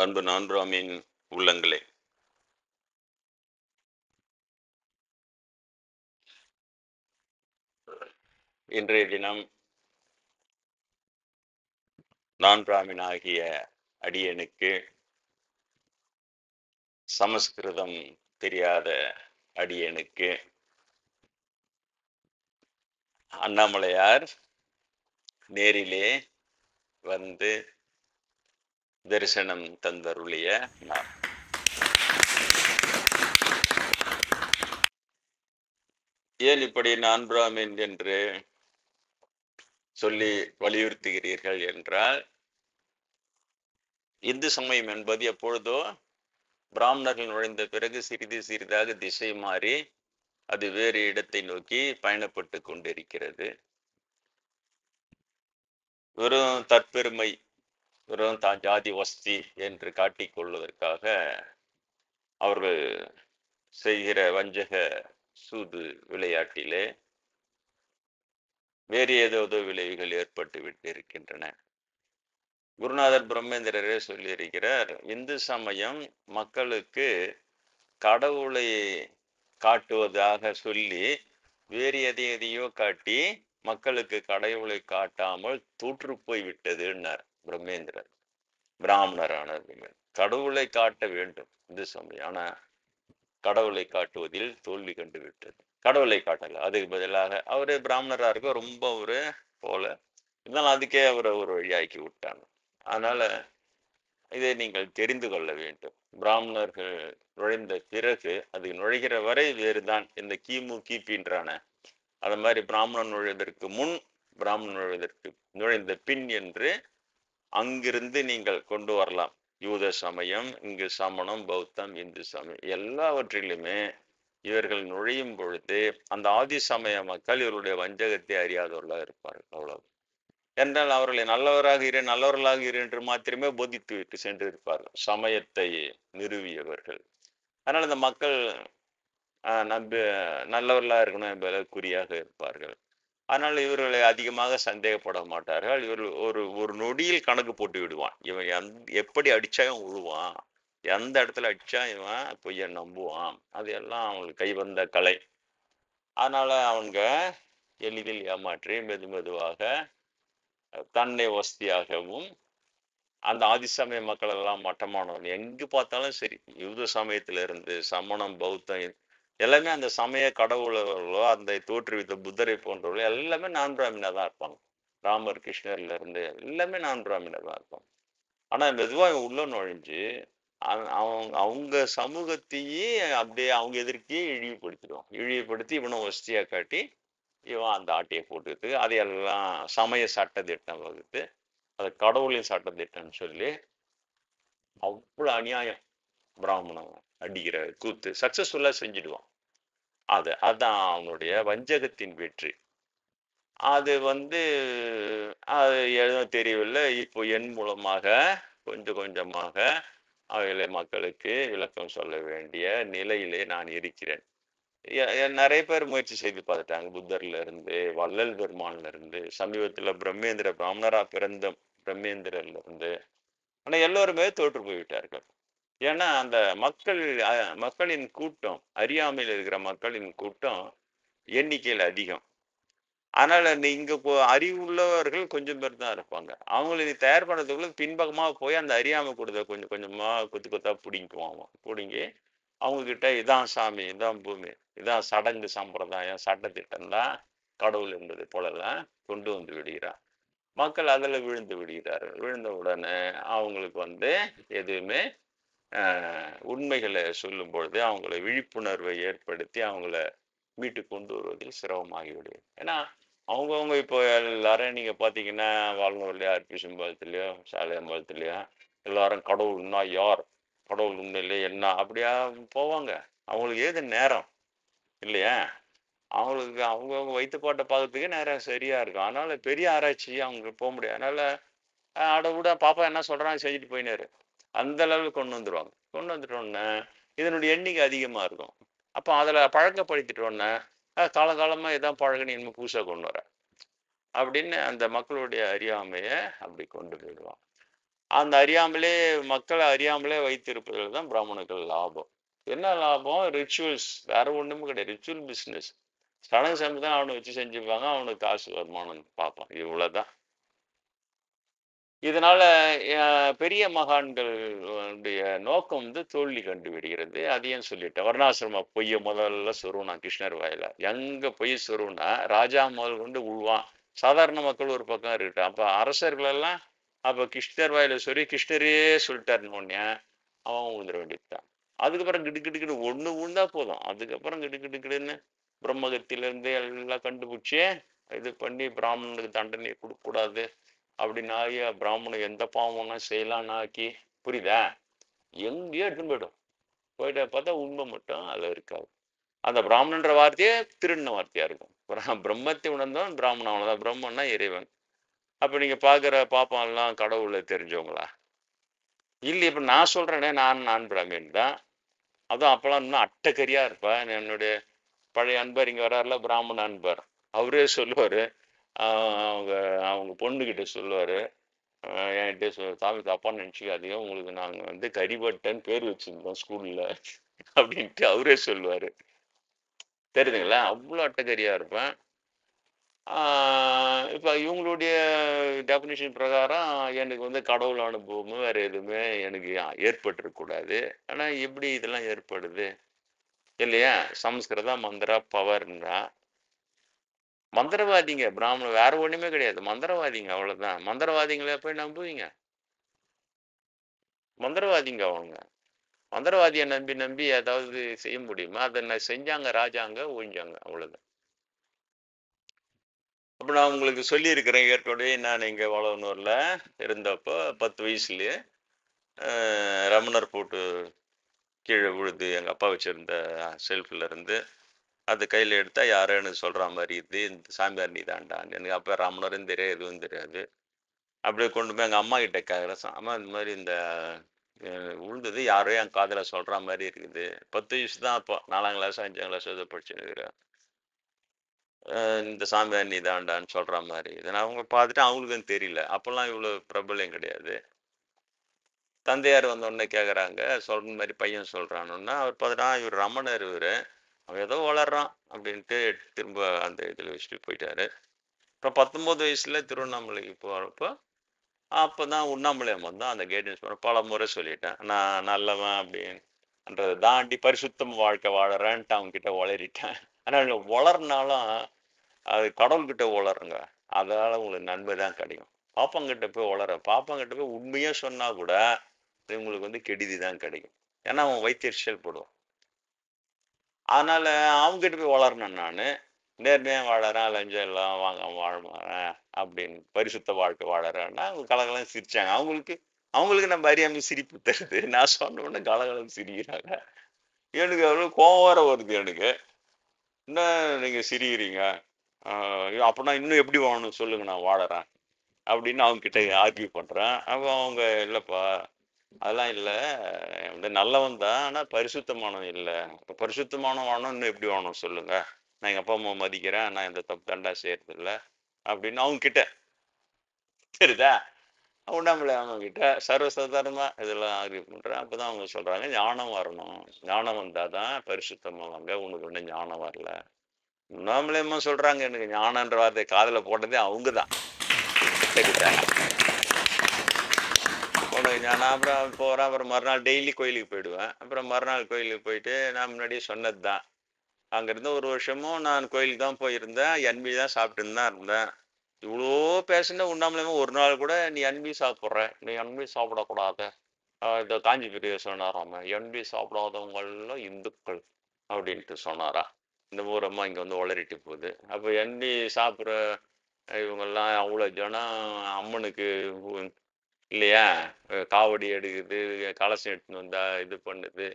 அன்பு நான்காமின் உள்ளங்களே, இன்றைய தினம் நான்காமின் ஆகிய அடியனுக்கு சமஸ்கிருதம் தெரியாத அடியனுக்கு அண்ணாமலையார் நேரிலே வந்து தரிசனம் தந்தருளிய நாள். ஏன் இப்படி நான்காமின் என்று சொல்லி வலியுறுத்துகிறீர்கள் என்றால், இந்து சமயம் என்பது எப்பொழுதோ பிராமணர்கள் நுழைந்த பிறகு சிறிது சிறிதாக திசை மாறி அது வேறு இடத்தை நோக்கி பயணப்பட்டு கொண்டிருக்கிறது. வெறும் தற்பெருமை, வெறும் தான் ஜாதி வஸ்தி என்று காட்டிக் கொள்வதற்காக அவர்கள் செய்கிற வஞ்சக சூது விளையாட்டிலே வேறு ஏதோ விளைவுகள் ஏற்பட்டு விட்டு இருக்கின்றன. குருநாதர் பிரம்மேந்திரரே சொல்லியிருக்கிறார், இந்து சமயம் மக்களுக்கு கடவுளை காட்டுவதாக சொல்லி வேறு எதையோ காட்டி மக்களுக்கு கடவுளை காட்டாமல் தூற்று போய் விட்டதுன்னார் பிரம்மேந்திரர். பிராமணரானது கடவுளை காட்ட வேண்டும் இந்து சமயம், ஆனா கடவுளை காட்டுவதில் தோல்வி கண்டு விட்டது. கடவுளை காட்டல, அதுக்கு பதிலாக அவரு பிராமணரா இருக்க ரொம்ப ஒரு போல இருந்தாலும் அதுக்கே அவரை ஒரு வழியாக்கி விட்டாங்க. அதனால இதை நீங்கள் தெரிந்து கொள்ள வேண்டும். பிராமணர்கள் நுழைந்த பிறகு அது நுழைகிற வரை வேறுதான். இந்த கிமு கிபின்றான அது மாதிரி பிராமணன் நுழைவதற்கு முன், பிராமணன் நுழைந்த பின் என்று அங்கிருந்து நீங்கள் கொண்டு வரலாம். யூத சமயம், இங்கு சமணம், பௌத்தம், இந்து சமயம் எல்லாவற்றிலுமே இவர்கள் நுழையும் பொழுது அந்த ஆதி சமய மக்கள் இவருடைய வஞ்சகத்தை அறியாதவர்களாக இருப்பார்கள். அவ்வளவு என்றால் அவர்களை நல்லவர்களாக இரு என்று மாத்திரமே போதித்து விட்டு சென்று இருப்பார்கள் சமயத்தை நிறுவியவர்கள். அதனால் இந்த மக்கள் நல்லவர்களாக இருக்கணும் என்பதை குறியாக இருப்பார்கள். ஆனால் இவர்களை அதிகமாக சந்தேகப்பட மாட்டார்கள். இவர்கள் ஒரு ஒரு நொடியில் கணக்கு போட்டு விடுவான். இவன் எப்படி அடிச்சாயும் விழுவான், எந்த இடத்துல அடிச்சா இவன் பொய்ய நம்புவான். அது எல்லாம் அவங்களுக்கு கை வந்த கலை. அதனால அவங்க எளிதில் ஏமாற்றி மெதுவாக தன்னை வசதியாகவும், அந்த ஆதிசமய மக்கள் எல்லாம் மட்டமானவன் எங்கு பார்த்தாலும் சரி, யூத சமயத்திலிருந்து சமணம், பௌத்தம் எல்லாமே அந்த சமய கடவுளர்களோ அந்த தோற்றுவித்த புத்தரை போன்றவர்களோ எல்லாமே நான் பிராமினா தான் இருப்பாங்க. ராமர், கிருஷ்ணர்ல இருந்து எல்லாமே நான் பிராமினா தான் இருப்பாங்க. ஆனா மெதுவா உள்ள நுழைஞ்சு அவங்க சமூகத்தையே அப்படியே அவங்க எதிர்க்கையே இழிவுபடுத்தி இவனை வசதியா காட்டி இவன் அந்த ஆட்டையை போட்டுட்டு அதையெல்லாம் சமய சட்ட திட்டம் வகுத்து அது கடவுளின் சட்டத்திட்டம்னு சொல்லி அவ்வளவு அநியாயம் பிராமணன் அடிக்கிற கூத்து சக்சஸ்ஃபுல்லா செஞ்சிடுவான். அதான் அவனுடைய வஞ்சகத்தின் வெற்றி. அது அது எதுவும் தெரியவில்லை. இப்போ என் மூலமாக கொஞ்சமாக அவைகளை மக்களுக்கு விளக்கம் சொல்ல வேண்டிய நிலையிலே நான் இருக்கிறேன். நிறைய பேர் முயற்சி செய்து பார்த்துட்டாங்க. புத்தர்ல இருந்து, வள்ளல் பெருமான்ல இருந்து, சமீபத்துல பிராமணரா பிறந்த பிரம்மேந்திரர்ல இருந்து, ஆனா எல்லோருமே தோற்று போய்விட்டார்கள். ஏன்னா அந்த மக்களின் கூட்டம், அறியாமையில் இருக்கிற மக்களின் கூட்டம் எண்ணிக்கையில் அதிகம். அதனால இங்க அறிவுள்ளவர்கள் கொஞ்சம் பேர் தான் இருப்பாங்க. அவங்களை நீ தயார் பண்ணுறதுக்குள்ள பின்பக்கமா போய் அந்த அறியாமை கூடத கொஞ்சம் கொஞ்சமா கொத்தா பிடிங்குவான். பிடுங்கி அவங்க கிட்ட இதான் சாமி, இதான் பூமி, இதான் சடங்கு சம்பிரதாயம், சட்டத்திட்டம் தான் கடவுள் என்பது போலதான் கொண்டு வந்து விடுகிறான். மக்கள் அதில் விழுந்து விடுகிறார்கள். விழுந்த உடனே அவங்களுக்கு எதுவுமே உண்மைகளை சொல்லும் பொழுது அவங்கள விழிப்புணர்வை ஏற்படுத்தி அவங்கள மீட்டு கொண்டு வருவதில் சிரமமாகிவிடும். ஏன்னா அவங்கவுங்க இப்போ எல்லாரும் நீங்க பாத்தீங்கன்னா வாழ்நூர்லயோ அர்பிசம்பாளத்திலயோ சாலையம்பாளத்திலயோ எல்லாரும் கடவுள்னா யார், கடவுள் உண்மையிலே என்ன அப்படியா போவாங்க. அவங்களுக்கு ஏது நேரம் இல்லையா? அவங்களுக்கு அவங்கவுங்க வயிற்றுப்பாட்டை பார்க்கறதுக்கே நேரம் சரியா இருக்கும். அதனால பெரிய ஆராய்ச்சி அவங்க போக முடியாது. அதனால விட பாப்பா என்ன சொல்றாங்க செஞ்சுட்டு போயினாரு அந்த அளவுக்கு கொண்டு வந்துருவாங்க. கொண்டு வந்துட்டோன்னே இதனுடைய எண்ணிக்கை அதிகமா இருக்கும். அப்போ அதுல பழக்கப்படுத்திட்டோன்னே காலகாலமா இதான் பழகுன்னு இனிமே புதுசா கொண்டு வர அப்படின்னு அந்த மக்களுடைய அறியாமைய அப்படி கொண்டு போயிடுவான். அந்த அறியாமலே மக்களை அறியாமலே வைத்திருப்பதில் தான் பிராமணர்கள் லாபம். என்ன லாபம்? ரிச்சுவல்ஸ், வேற ஒண்ணுமே கிடையாது. Ritual business. சடங்கு சம்பு தான் அவனை வச்சு செஞ்சுப்பாங்க. அவனுக்கு காசு வருமானம் பார்ப்பான். இவ்வளவுதான். இதனால பெரிய மகான்கள் உடைய நோக்கம் வந்து தோல்வி கண்டு விடுகிறது. அதையும் சொல்லிட்டேன். வர்ணாசிரம பொய்ய முதல்ல சொருவினான் கிருஷ்ணர் வாயில. எங்க பொய் சொருவினா ராஜா முதல் கொண்டு உழுவான். சாதாரண மக்கள் ஒரு பக்கம் இருக்கட்டும். அப்ப அரசர்கள் எல்லாம் அப்ப கிருஷ்ணர் வாயில சொல்லி கிருஷ்ணரே சொல்லிட்டாருன்னு உடனே அவன் உழுந்துட வேண்டியதுதான். அதுக்கப்புறம் கிடு ஒண்ணு உழுந்தா போதும். அதுக்கப்புறம் கிடுன்னு பிரம்மகத்தில இருந்து எல்லாம் கண்டுபிடிச்சு இது பண்ணி பிராமணனுக்கு தண்டனை கொடுக்க கூடாது அப்படின்னு ஆகி பிராமணன் எந்த பாவம்னா செய்யலான்னு ஆக்கி, புரியுதா? எங்கேயோ எடுத்துன்னு போயிடும். போயிட்ட பார்த்தா உண்மை மட்டும் அதுல இருக்காது. அந்த பிராமணன்ற வார்த்தையே திருடின வார்த்தையா இருக்கும். பிரம்மத்தை உணர்ந்தவன் பிராமணன், அவ்வளவுதான். பிரம்மன்னா இறைவன். அப்ப நீங்க பாக்குற பாப்பம் எல்லாம் கடவுளை தெரிஞ்சவங்களா? இல்ல, இப்ப நான் சொல்றேனே, நான் பிராமின் தான். அதுவும் அப்பெல்லாம் இன்னும் அட்டக்கரியா இருப்பேன். என்னுடைய பழைய அன்பர் இங்க வர்றாருல, பிராமண அன்பர். அவரே சொல்லுவாரு, அவங்க அவங்க பொண்ணுகிட்ட சொல்லுவாரு, என்கிட்ட சாமி தப்பா நினைச்சுக்காதீங்க, உங்களுக்கு நாங்க வந்து கரிபட்டன்னு பேர் வச்சிருந்தோம் ஸ்கூல்ல அப்படின்ட்டு அவரே சொல்லுவாரு. தெரியுதுங்களா? அவ்வளோ அட்டகரியா இருப்பேன். இப்ப இவங்களுடைய டெபினிஷன் பிரகாரம் எனக்கு வந்து கடவுள் அனுபவமும் வேற எதுவுமே எனக்கு ஏற்பட்டிருக்க கூடாது. ஆனா எப்படி இதெல்லாம் ஏற்படுது இல்லையா? சமஸ்கிருதா மந்திரா பவர்ன்றா மந்திரவாதிங்க பிராமணன், வேற ஒண்ணுமே கிடையாது. மந்திரவாதிங்க, அவ்வளவுதான். மந்திரவாதிகளை போய் நம்புவீங்க? மந்திரவாதிங்க அவங்க. மந்திரவாதியை நம்பி நம்பி ஏதாவது செய்ய முடியுமா? அதை செஞ்சாங்க ராஜாங்க, ஒழிஞ்சாங்க, அவ்வளவுதான். அப்ப நான் உங்களுக்கு சொல்லியிருக்கிறேன் ஏற்கனவே. நான் இங்க வளவனூர்ல இருந்தப்போ 10 வயசுலயே ரமணர் போட்டு கீழே விழுது. எங்க அப்பா வச்சிருந்த செல்ஃப்ல இருந்து அது கையில எடுத்தா யாரோ எனக்கு சொல்ற மாதிரி இது, இந்த சாமியார் நீ தான்டான்னு. எனக்கு அப்ப ரமணரும் தெரியாது, எதுவும் தெரியாது. அப்படியே கொண்டு போய் எங்க அம்மா கிட்ட கேட்குறேன். அம்மா, இந்த மாதிரி இந்த உழுந்தது யாரோ என் காதுல சொல்ற மாதிரி இருக்குது. 10 வயசு தான் அப்போ. 4ஆம் கிளாஸ் 5ஆம் கிளாஸ் ஏதோ படிச்சுருக்கிறேன். இந்த சாமியார் நீ தான்டான்னு சொல்ற மாதிரி. இதை நான் அவங்க பார்த்துட்டு அவங்களுக்கும் தெரியல. அப்பெல்லாம் இவ்வளவு பிரபலம் கிடையாது. தந்தையார் வந்த உடனே கேட்குறாங்க, சொல்ற மாதிரி பையன் சொல்றானுன்னா, அவர் பார்த்துட்டா இவர் ரமணர் இவரு, அவன் ஏதோ வளர்றான் அப்படின்ட்டு திரும்ப அந்த இதில் வச்சுட்டு போயிட்டாரு. அப்புறம் 19 வயசுல திருவண்ணாமலைக்கு போகிறப்போ அப்பதான் உண்ணாமலையாம் தான் அந்த கைடன்ஸ் பண்ண. பல முறை சொல்லிட்டேன், நான் நல்லவன் அப்படின்றத தாண்டி பரிசுத்தம் வாழ்க்கை வாழறேன்ட்டு அவங்க கிட்ட வளரிட்டேன். ஆனால் வளர்னாலும் அது கடவுள்கிட்ட வளருங்க. அதனால உங்களுக்கு நன்மை தான் கிடைக்கும். பாப்பாங்கிட்ட போய் வளர, பாப்பாங்கிட்ட போய் உண்மையா சொன்னா கூட உங்களுக்கு வந்து கெடுதி தான் கிடைக்கும். ஏன்னா அவன் வைத்தறிச்சல் போடுவான். அதனால அவங்க கிட்ட போய் வளரணும். நானு நேர்மையா வாழறேன், லஞ்சம் எல்லாம் வாங்காம வாழ மாறேன் அப்படின்னு பரிசுத்த வாழ்க்கை வாழறேன்னா அவங்க கலகலம் சிரிச்சாங்க. அவங்களுக்கு அவங்களுக்கு நம்ம அறியாம சிரிப்பு தருது. நான் சொன்ன உடனே கலகலம் சிரிக்கிறாங்க. எனக்கு அவ்வளவு கோவம் வர வருது எனக்கு. என்ன நீங்க சிரிக்கிறீங்க? அப்படின்னா இன்னும் எப்படி வாழணும் சொல்லுங்க, நான் வாழறேன் அப்படின்னு அவங்க கிட்ட ஆர்கியூ பண்றேன். அப்போ அவங்க, இல்லப்பா அதெல்லாம் இல்ல, வந்து நல்லவன் தான், ஆனா பரிசுத்தமானவன் இல்ல. இப்ப பரிசுத்தமான வாழணும், இன்னும் எப்படி வாழணும் சொல்லுங்க? நான் எங்க அப்பா அம்மா மதிக்கிறேன், நான் எந்த தப்பு தண்டா செய்யறது இல்ல அப்படின்னு அவங்க கிட்ட. தெரியுதா? உண்ணாமலை அவங்க கிட்ட சர்வசாதாரணமா இதெல்லாம் ஆர்கியூ பண்றேன். அப்பதான் அவங்க சொல்றாங்க, ஞானம் வரணும், ஞானம் வந்தாதான் பரிசுத்தமாவாங்க, உனக்கு ஒன்றும் ஞானம் வரல. உண்ணாமலையம்மா சொல்றாங்க. எனக்கு ஞானன்ற வார்த்தை காதுல போட்டதே அவங்கதான். சரிதா? உனக்கு நான் அப்புறம் போறேன். அப்புறம் மறுநாள் டெய்லி கோயிலுக்கு போயிடுவேன். அப்புறம் மறுநாள் கோயிலுக்கு போயிட்டு நான் முன்னாடியே சொன்னதுதான். அங்கிருந்து 1 வருஷமும் நான் கோயிலுக்கு தான் போயிருந்தேன். என்பி தான் சாப்பிட்டுன்னு தான் இருந்தேன். இவ்வளோ பேசுன உண்ணாமலையாம ஒரு நாள் கூட நீ என்பி சாப்பிட்ற, நீ என்பி சாப்பிடக்கூடாது, இந்த காஞ்சி பெரிய சொன்னாராம, என்பி சாப்பிடாதவங்க எல்லாம் இந்துக்கள் அப்படின்ட்டு சொன்னாரா. இந்த ஊரம்மா இங்க வந்து உளறிட்டு போகுது. அப்ப என்பி சாப்பிட்ற இவங்கெல்லாம் அவ்வளோ ஜனம் அம்மனுக்கு இல்லையா? காவடி எடுக்குது, கலசம் எடுத்துன்னு வந்தா இது பண்ணுது,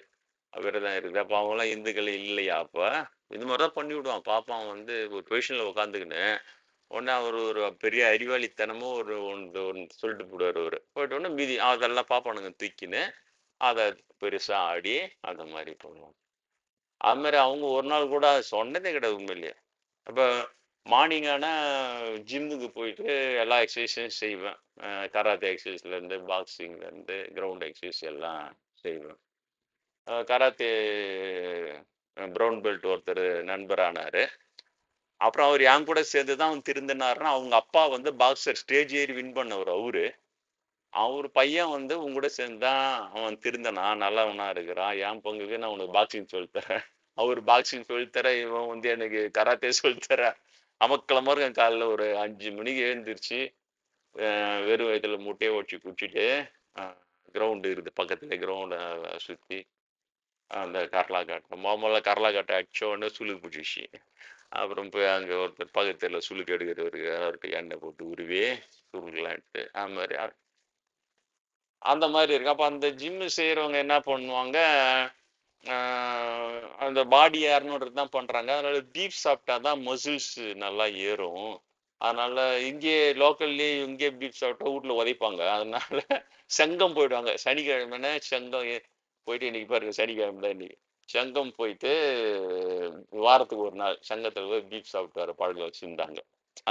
விரதம் இருக்குது. அப்போ அவங்களாம் இந்துக்கள் இல்லையா? அப்ப இது மாதிரி தான் பண்ணி விடுவான். பாப்பான் வந்து ஒரு பொசிஷன்ல உட்காந்துக்கின்னு உடனே அவர் ஒரு பெரிய அறிவாளித்தனமும் ஒரு ஒன்று ஒன்று சொல்லிட்டு போடுவார். அவரு போயிட்ட உடனே மீதி அதெல்லாம் பாப்பானுங்க தூக்கின்னு அதை பெருசா ஆடி அந்த மாதிரி பண்ணுவாங்க. அது மாதிரி அவங்க ஒரு நாள் கூட சொன்னதே கிடையாது உண்மையிலேயே. அப்ப மார்னிங் ஆனா ஜிம்முக்கு போயிட்டு எல்லா எக்ஸசைஸும் செய்வேன். கராத்தே எக்ஸசைஸ்லேருந்து, பாக்ஸிங்லேருந்து, கிரவுண்ட் எக்ஸசைஸ் எல்லாம் செய்வேன். கராத்தே ப்ரவுன் பெல்ட் ஒருத்தர் நண்பரானாரு. அப்புறம் அவர் என் கூட சேர்ந்து தான் திருந்தினாருன்னா, அவங்க அப்பா வந்து பாக்ஸர் ஸ்டேஜ் ஏறி வின் பண்ணவர் அவரு. அவரு பையன் வந்து உன் கூட சேர்ந்து தான் அவன் திருந்தனான், நல்லவனா இருக்கிறான். என் பங்குக்கு நான் உனக்கு பாக்ஸிங் சொல்லித் தரேன். அவரு பாக்ஸிங் சொல்லித் தர, இவன் வந்து எனக்கு கராத்தே சொல்லித் தர. அமர்க்களமா இருக்கும். காலைல ஒரு 5 மணிக்கு எழுந்திருச்சு, வெறும் வயித்துல முட்டையை உடைச்சு குடிச்சிட்டு, கிரவுண்டு இருக்குது பக்கத்துல, கிரவுண்ட சுத்தி அந்த கர்லாக்காட்டம் முதல்ல கர்லாக்காட்டை அடிச்ச உடனே சுளுக்கு பிடிச்சிச்சு. அப்புறம் போய் அங்கே ஒருத்தர் பக்கத்துல சுளுக்கு எடுக்கிறவருக்கு அவர்கிட்ட எண்ணெய் போட்டு உருவி சுருக்கலாம் எடுத்து அந்த மாதிரி இருக்கு. அப்போ அந்த ஜிம்மு செய்கிறவங்க என்ன பண்ணுவாங்க, அந்த பாடி ஏறணுன்றது தான் பண்ணுறாங்க. அதனால பீஃப் சாப்பிட்டா தான் மசில்ஸ் நல்லா ஏறும். அதனால இங்கே லோக்கல்லே இங்கே பீஃப் சாப்பிட்டா வீட்டில் உதைப்பாங்க. அதனால செங்கம் போயிடுவாங்க. சனிக்கிழமைனா செங்கம் போயிட்டு, இன்னைக்கு பாருங்க சனிக்கிழமை தான் இன்னைக்கு. செங்கம் போயிட்டு வாரத்துக்கு ஒரு நாள் சங்கத்தில் போய் பீஃப் சாப்பிட்டு வர பழக்கம் வச்சுருந்தாங்க.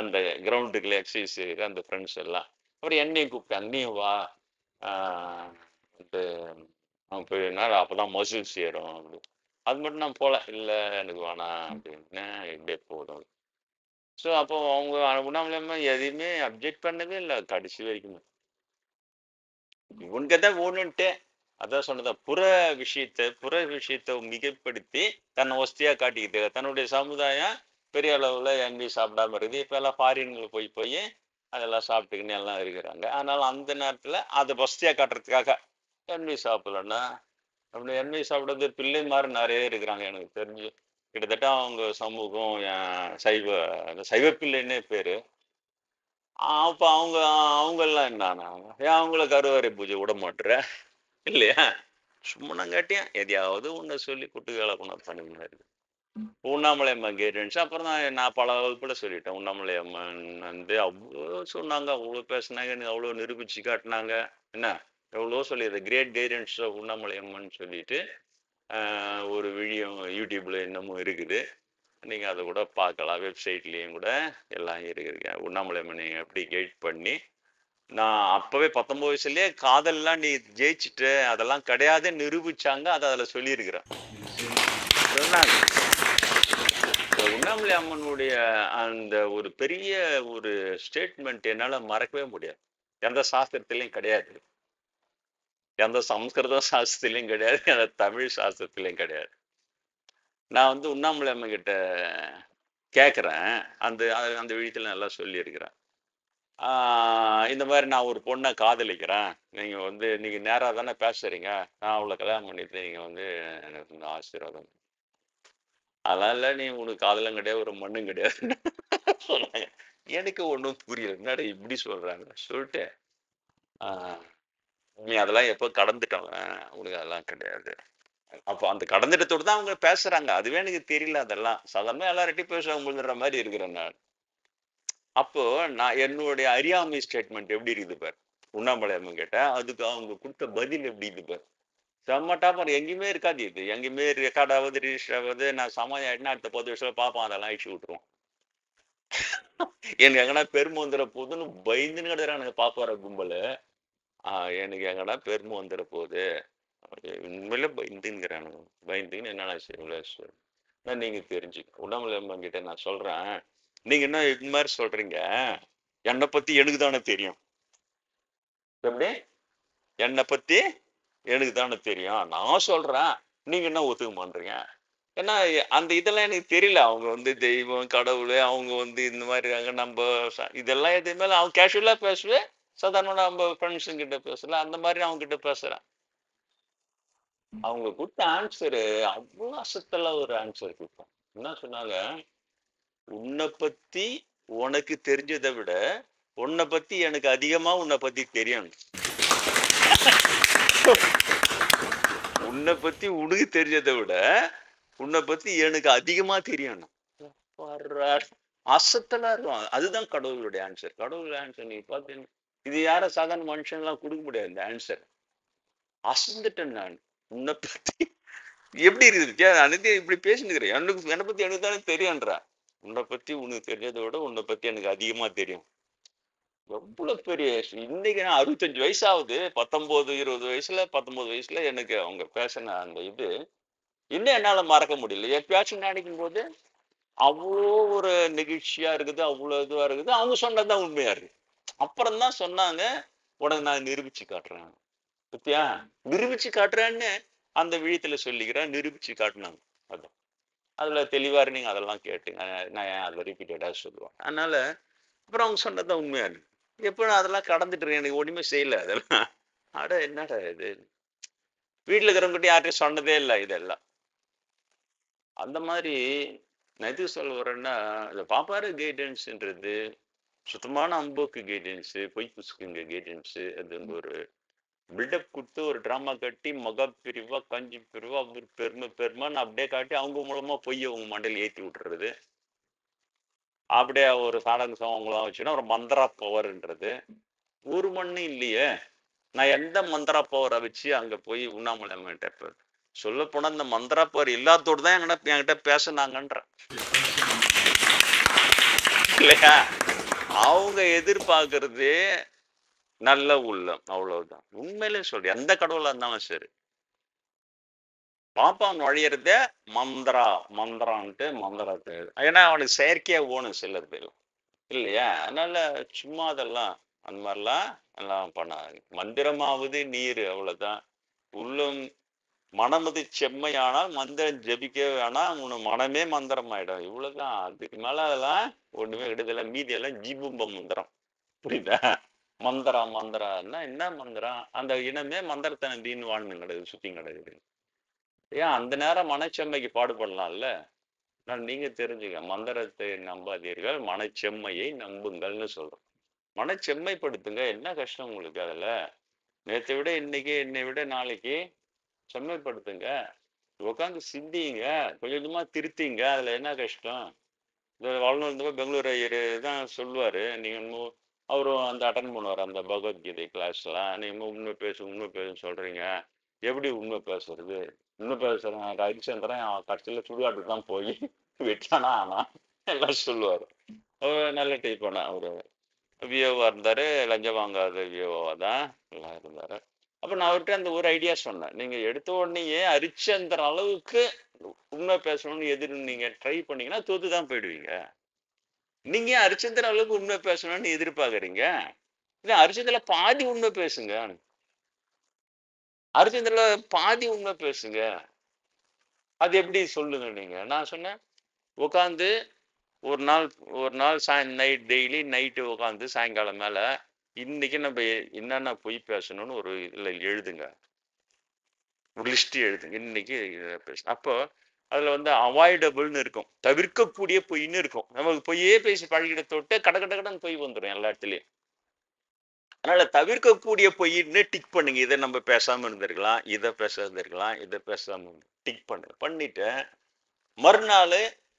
அந்த கிரவுண்டுக்குள்ள எக்ஸசைஸ் அந்த ஃப்ரெண்ட்ஸ் எல்லாம். அப்புறம் என்னையும் கூப்பிட்டாங்க, நீயும் வா, வந்து அவன் போய் நாள் அப்போதான் மசில்ஸ் ஏறும் அப்படி. அது மட்டும் நான் போகல, இல்லை எனக்கு வேணாம் அப்படின்னு இப்படியே போதும். ஸோ அப்போ அவங்க உண்ணாமலேமா எதையுமே அப்ஜெக்ட் பண்ணவே இல்லை கடைசி வரைக்கும். இவனுக்கு தான் ஓணுன்ட்டு அதான் சொன்னதா, புற விஷயத்தை மிகைப்படுத்தி தன்னை ஒஸ்தியா காட்டிக்கிட்டு தன்னுடைய சமுதாயம் பெரிய அளவுல எங்கேயும் சாப்பிடாம இருக்குது. இப்ப எல்லாம் ஃபாரின்ல போய் அதெல்லாம் சாப்பிட்டுக்கின்னு எல்லாம் இருக்கிறாங்க. அதனால அந்த நேரத்துல அதை வசதியா காட்டுறதுக்காக எண்ணெய் சாப்பிடலன்னா, அப்படி எண்ணெய் சாப்பிடுறது பிள்ளை மாதிரி நிறைய இருக்கிறாங்க எனக்கு தெரிஞ்சு. கிட்டத்தட்ட அவங்க சமூகம் சைவ அந்த சைவ பிள்ளைன்னே பேரு. அப்ப அவங்க எல்லாம் என்னன்னா, ஏன் அவங்கள கருவறை பூஜை விட மாட்டுற இல்லையா? சும்மா காட்டியும் எதையாவது உன்னை சொல்லி குட்டுகளை கொண்டு பண்ணிருந்தாரு. உண்ணாமலை அம்மன் கேட்டுச்சு. அப்புறம் தான் நான் பல வகுப்புல சொல்லிட்டேன். உண்ணாமலை அம்மன் வந்து அவ்வளோ சொன்னாங்க, அவ்வளோ பேசினாங்க, எனக்கு அவ்வளோ நிரூபிச்சு காட்டினாங்க. என்ன எவ்வளோ சொல்லி கிரேட் கைடன்ஸ் ஆஃப் உண்ணாமலை அம்மன் சொல்லிட்டு ஒரு வீடியோ யூடியூப்ல இன்னமும் இருக்குது. நீங்க அதை கூட பார்க்கலாம். வெப்சைட்லயும் கூட எல்லாம் இருக்குங்க. உண்ணாமலை அம்மனை எப்படி கைட் பண்ணி நான் அப்பவே 19 வயசுலயே காதல்லாம் நீ ஜெயிச்சுட்ட, அதெல்லாம் கிடையாதுன்னு நிரூபிச்சாங்க. அதை அதுல சொல்லியிருக்கிறேன். சொன்னாங்க. உண்ணாமலை அம்மனுடைய அந்த ஒரு பெரிய ஒரு ஸ்டேட்மெண்ட் என்னால மறக்கவே முடியாது. எந்த சாஸ்திரத்திலையும் கிடையாது, எந்த சம்ஸ்கிருத சாஸ்திரத்திலையும் கிடையாது, எந்த தமிழ் சாஸ்திரத்திலையும் கிடையாது. நான் வந்து உண்ணாமலை அம்மன் கிட்ட கேட்குறேன். அந்த அந்த விஷயத்துல நல்லா சொல்லியிருக்கிறேன். இந்த மாதிரி நான் ஒரு பொண்ணை காதலிக்கிறேன், நீங்க வந்து நீங்க நேரா தானே பேசுறீங்க, நான் அவளை கல்யாணம் பண்ணிட்டு நீங்க வந்து எனக்கு இந்த ஆசீர்வாதம். அதெல்லாம் இல்லை, நீ உனக்கு காதலும் கிடையாது, ஒரு மண்ணும் கிடையாது சொன்னாங்க. எனக்கு ஒன்றும் புரியல, என்னடா இப்படி சொல்றாங்க சொல்லிட்டு, நீ அதெல்லாம் எப்போ கடந்துட்டவன், உனக்கு அதெல்லாம் கிடையாது. அப்போ அந்த கடந்துட்டத்தோடு தான் அவங்க பேசுறாங்க. அதுவே எனக்கு தெரியல. அதெல்லாம் சாதாரண எல்லார்ட்டையும் பேசுறவங்கன்ற மாதிரி இருக்கிறேன் நான். அப்போ நான் என்னுடைய அறியாமை ஸ்டேட்மெண்ட் எப்படி இருக்குது பார், உண்ணாமலை அம்மன் கேட்ட அதுக்கு அவங்க கொடுத்த பதில் எப்படி இருக்குது பார். செம்ம டாப்பர். எங்கேயுமே இருக்காது இது, எங்கேயுமே ரெக்கார்ட் ஆகுது, ரிஜிஸ்டர் ஆகுது. நான் சமாதி ஆயிட்டுனா அடுத்த 10 வருஷம் பார்ப்போம், அதெல்லாம் அழிச்சு விட்டுருவோம். எனக்கு எங்கன்னா பெருமை வந்துட போகுதுன்னு பயந்துன்னு கிடக்குறானுங்க பாப்பார கும்பல். எனக்கு எங்கன்னா பெருமை வந்துட போகுது உண்மையில பயந்துங்கிறானுங்க. பயந்துன்னு என்னன்னா சரி, நீங்க தெரிஞ்சுக்க உடம்புல அம்மன் கிட்ட நான் சொல்றேன், நீங்க என்ன இது மாதிரி சொல்றீங்க, என்னை பத்தி எனக்கு தானே தெரியும். எப்படி என்னை பத்தி எனக்கு தானே தெரியும், நான் சொல்றேன், நீங்க என்ன ஒத்துக்க மாட்டீங்க. ஏன்னா அந்த இதெல்லாம் எனக்கு தெரியல. அவங்க வந்து தெய்வம் கடவுள், அவங்க வந்து இந்த மாதிரி இருக்காங்க, நம்ம இதெல்லாம் எதுவுமே அவங்க கேஷுவலா பேசுவேன். சாதாரண நம்ம ஃப்ரெண்ட்ஸுங்க கிட்ட பேசல, அந்த மாதிரி அவங்க கிட்ட பேசுறேன். அவங்க கொடுத்த ஆன்சரு அவ்வளவு அசத்தலா ஒரு ஆன்சர் கொடுத்தோம். என்ன சொன்னாங்க, உன்னை பத்தி உனக்கு தெரிஞ்சதை விட உன்னை பத்தி எனக்கு அதிகமா உன்னை பத்தி தெரியும். உன்னை பத்தி உனக்கு தெரிஞ்சதை விட உன்னை பத்தி எனக்கு அதிகமா தெரியணும். அசத்தலா இருக்கும். அதுதான் கடவுளுடைய ஆன்சர். கடவுளுடைய ஆன்சர் நீ பார்த்தீங்கன்னா இது யார சாதாரண மனுஷன் எல்லாம் கொடுக்க முடியாது. இந்த ஆன்சர் அசந்துட்டேன் நான். உன்னை பத்தி எப்படி இருக்குது அனிதே இப்படி பேசினுக்கிறேன், என்னை பத்தி எனக்கு தானே தெரியும்ன்றா. உன்னை பத்தி உனக்கு தெரிஞ்சதை விட உன்னை பத்தி எனக்கு அதிகமா தெரியும். எவ்வளவு பெரிய இன்னைக்கு நான் 65 வயசு ஆகுது. 19, 20 வயசுல 19 வயசுல எனக்கு அவங்க பேசின அந்த இது இன்னும் என்னால மறக்க முடியல. எப்பயாச்சும் நினைக்கும் போது அவ்வளோ ஒரு நெகிழ்ச்சியா இருக்குது, அவ்வளவு இதுவா இருக்குது. அவங்க சொன்னதுதான் உண்மையா இருக்கு. அப்புறம் தான் சொன்னாங்க, உனக்கு நான் நிரூபிச்சு காட்டுறேன். பத்தியா, நிரூபிச்சு காட்டுறேன்னு அந்த விழித்துல சொல்லிக்கிறேன், நிரூபிச்சு காட்டினாங்க. அது அதுல தெளிவா நீங்க அதெல்லாம் கேட்டுங்க. நான் ஏன் அதை ரிப்பீட்டடா சொல்லுவேன். அதனால அப்புறம் அவங்க சொன்னதுதான் உண்மையா இருக்கு. எப்ப நான் அதெல்லாம் கடந்துட்டு இருக்கேன், எனக்கு ஒண்ணுமே செய்யல அதெல்லாம். அட என்னடா இது, வீட்டுல இருக்கிறவங்கிட்ட யார்கிட்டயும் சொன்னதே இல்லை இதெல்லாம். அந்த மாதிரி நான் எதுக்கு சொல்ல வரேன்னா, இந்த பாப்பாரு கைடன்ஸ்ன்றது சுத்தமான அம்போக்கு கைடன்ஸ், பொய் புசுக்குங்க கைடன்ஸ். அது ஒரு பில்டப் கொடுத்து ஒரு டிராமா கட்டி மகா பிரிவா கஞ்சி பிரிவா அவர் பெருமை பெருமைன்னு அப்படியே காட்டி அவங்க மூலமா பொய்யை உங்க மண்டையில் ஏற்றி விட்டுறது. அப்படியே ஒரு சாடங்க சவங்களாம் வச்சுன்னா ஒரு மந்திரா பவர்ன்றது ஒரு மண்ணு இல்லையே. நான் எந்த மந்திரா பவரை வச்சு அங்க போய் உண்ணாமலை அம்மன்ட்ட சொல்ல போனா இந்த மந்திரா பவர் இல்லாதோடு தான் என்கிட்ட பேசினாங்கன்ற இல்லையா. அவங்க எதிர்பார்க்கறது நல்ல உள்ளம், அவ்வளவுதான். உண்மையிலே சொல்றேன், எந்த கடவுளா இருந்தாலும் சரி பாப்பான் நுழையிறதே மந்திரா மந்திரான்ட்டு மந்திரத்தை. ஏன்னா அவனுக்கு செயற்கையா ஓணும் சில பேர் இல்லையா. அதனால சும்மா அதெல்லாம் அந்த மாதிரிலாம் எல்லாம் பண்ணாங்க. மந்திரமாவது நீர், அவ்வளவுதான். உள்ளம் மனமது செம்மையானால் மந்திரம் ஜபிக்க வேணா, உன் மனமே மந்திரம் ஆயிடும். இவ்வளவுதான். அதுக்கு மேல அதெல்லாம் ஒண்ணுமே கிடையாது. மீதி எல்லாம் ஜீபும்ப மந்திரம். புரியுதா. மந்திரா மந்திரம்னா என்ன மந்திரம், அந்த இனமே மந்திரத்தை நம்பின்னு வாழ்ந்து கிடக்குது, சுத்தி கிடக்குது. ஏன் அந்த நேரம் மனச்செம்மைக்கு பாடுபடலாம்ல. நான் நீங்க தெரிஞ்சுக்க, மந்திரத்தை நம்பாதீர்கள், மனச்செம்மையை நம்புங்கள்னு சொல்றோம். மனச்செம்மைப்படுத்துங்க. என்ன கஷ்டம் உங்களுக்கு அதுல. நேற்றை விட இன்னைக்கு, என்னை விட நாளைக்கு செம்மைப்படுத்துங்க. உட்காந்து சிந்திங்க, கொஞ்சம் கொஞ்சமா திருத்திங்க. அதுல என்ன கஷ்டம். இந்த வளர்ந்து பெங்களூர் ஐயர் தான் சொல்லுவாரு. நீங்க அவரும் அந்த அட்டன் பண்ணுவார் அந்த பகவத்கீதை கிளாஸ்லாம். நீங்க உண்மை பேசு உண்மை பேசுன்னு சொல்றீங்க. எப்படி உண்மை பேசுறது. உண்மை பேசுறேன் ஹரிச்சந்திரன் கடைசியில் சுடுகாட்டுக்கு தான் போய் வெட்டானா ஆனா எல்லாம் சொல்லுவார். அவர் நல்ல டைப் ஆனா அவரு வியோவா இருந்தாரு. லஞ்சம் வாங்காத வியோவா தான் எல்லாம் இருந்தாரு. அப்ப நான் அவர்கிட்ட அந்த ஒரு ஐடியா சொன்னேன். நீங்க எடுத்த உடனேயே ஹரிச்சந்திர அளவுக்கு உண்மை பேசணும்னு நீங்க ட்ரை பண்ணீங்கன்னா தோத்துதான் போயிடுவீங்க. நீங்க ஹரிச்சந்திர அளவுக்கு உண்மை பேசணும்னு எதிர்பார்க்கறீங்க. இல்ல ஹரிச்சந்திரல பாதி உண்மை பேசுங்க. ஹரிச்சந்திரல பாதி உண்மை பேசுங்க. அது எப்படி சொல்லுங்க நீங்க. நான் சொன்னேன், உட்காந்து ஒரு நாள் நைட் டெய்லி நைட்டு உட்காந்து சாயங்காலம் மேல இன்னைக்கு நம்ம என்னென்ன பொய் பேசணும்னு ஒரு இதுல எழுதுங்க. ஒரு லிஸ்ட் எழுதுங்க. இன்னைக்கு பேசணும். அப்போ அதுல வந்து அவாய்டபிள்னு இருக்கும், தவிர்க்கக்கூடிய பொய்ன்னு இருக்கும். நமக்கு பொய்யே பேசி பழகிட தொட்டு கட கட கடன் பொய் வந்துடும் எல்லா இடத்துலயும். அதனால தவிர்க்கக்கூடிய பொய்ன்னு டிக் பண்ணுங்க. இதை நம்ம பேசாம இருந்திருக்கலாம், இதை பேசாம இருந்திருக்கலாம், இதை பேசாம டிக் பண்ணுங்க. பண்ணிட்டு மறுநாள்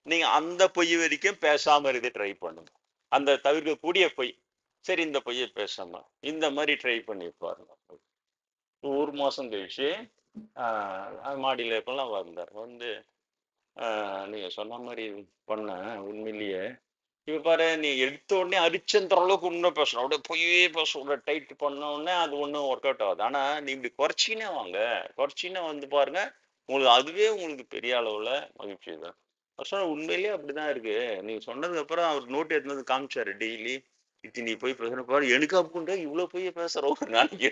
நீங்க அந்த பொய் வரைக்கும் பேசாம இருக்க ட்ரை பண்ணுங்க. அந்த தவிர்க்கக்கூடிய பொய், சரி இந்த பொய்யை பேசாம இந்த மாதிரி ட்ரை பண்ணி பாருங்க. ஒரு மாசம் கழிச்சு மாடியில இப்பெல்லாம் வந்தார். வந்து நீங்க சொன்ன மாதிரி பண்ண உண்மையிலேயே இப்ப பாரு, நீ எடுத்த உடனே அரிச்சந்திர அளவுக்கு உண்மை பேசணும், அப்படியே பொய்யே பேச டைட் பண்ண உடனே அது ஒன்றும் ஒர்க் அவுட் ஆகுது. ஆனா நீ இப்படி குறைச்சினே வாங்க, குறைச்சினே வந்து பாருங்க, உங்களுக்கு அதுவே உங்களுக்கு பெரிய அளவுல மகிழ்ச்சி தான். சொன்ன உண்மையிலேயே அப்படிதான் இருக்கு. நீங்க சொன்னதுக்கு அப்புறம் அவர் நோட்டு எடுத்து வந்து காமிச்சாரு. டெய்லி நீ போய் பேசுற பாரு, எனக்கு அப்படின்ட்டு இவ்வளவு பொய்ய பேசுற ஒரு நாளைக்கு.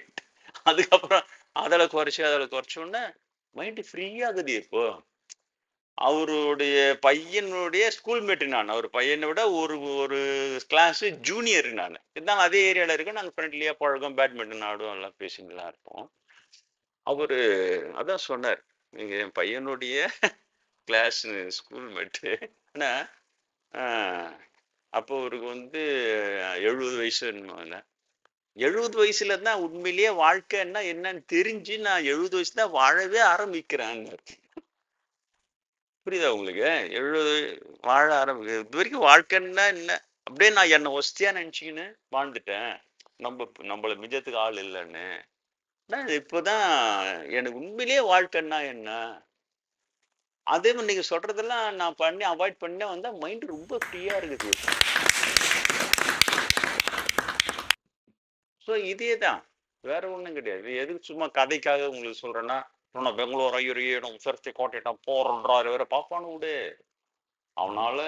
அதுக்கப்புறம் அதில் குறைச்ச உடனே மைண்ட் ஃப்ரீ ஆகுது. இப்போ அவருடைய பையனுடைய ஸ்கூல்மேட்டு நான். அவர் பையனை விட ஒரு ஒரு கிளாஸ் ஜூனியர் நான். இருந்தாலும் அதே ஏரியாவில் இருக்க, நாங்கள் ஃப்ரெண்ட்லியாக பழகம், பேட்மிண்டன் ஆடுவோம், எல்லாம் பேசிக்கலாம் இருப்போம். அவரு அதான் சொன்னார், நீங்க என் பையனுடைய கிளாஸ் ஸ்கூல்மேட்டு. ஆனால் அப்போ அவருக்கு வந்து 70 வயசு. 70 வயசுல தான் உண்மையிலேயே வாழ்க்கைன்னா என்னன்னு தெரிஞ்சு நான் 70 வயசு தான் வாழவே ஆரம்பிக்கிறேன். புரியுதா உங்களுக்கு. 70 வாழ இது வரைக்கும் வாழ்க்கைன்னா என்ன, அப்படியே நான் என்னை ஒஸ்தியா நினைச்சுக்கின்னு வாழ்ந்துட்டேன். நம்மள மிஞ்சத்துக்கு ஆள் இல்லைன்னு. இப்போதான் எனக்கு உண்மையிலேயே வாழ்க்கைன்னா என்ன, அதே மாதிரி நீங்க சொல்றதெல்லாம் நான் பண்ணி அவாய்ட் பண்ண வந்தா மைண்ட் ரொம்ப ஃப்ரீயா இருக்குது. ஸோ இதே தான். வேற ஒண்ணும் கிடையாது. எதுக்கு சும்மா கதைக்காக உங்களுக்கு சொல்றேன்னா, "நான் பெங்களூர் ஐயரையே நான் உசரிச்சு காட்டிட்டேன் போறேன்றாரு வேற." பாப்பான்னு விடு. அவனால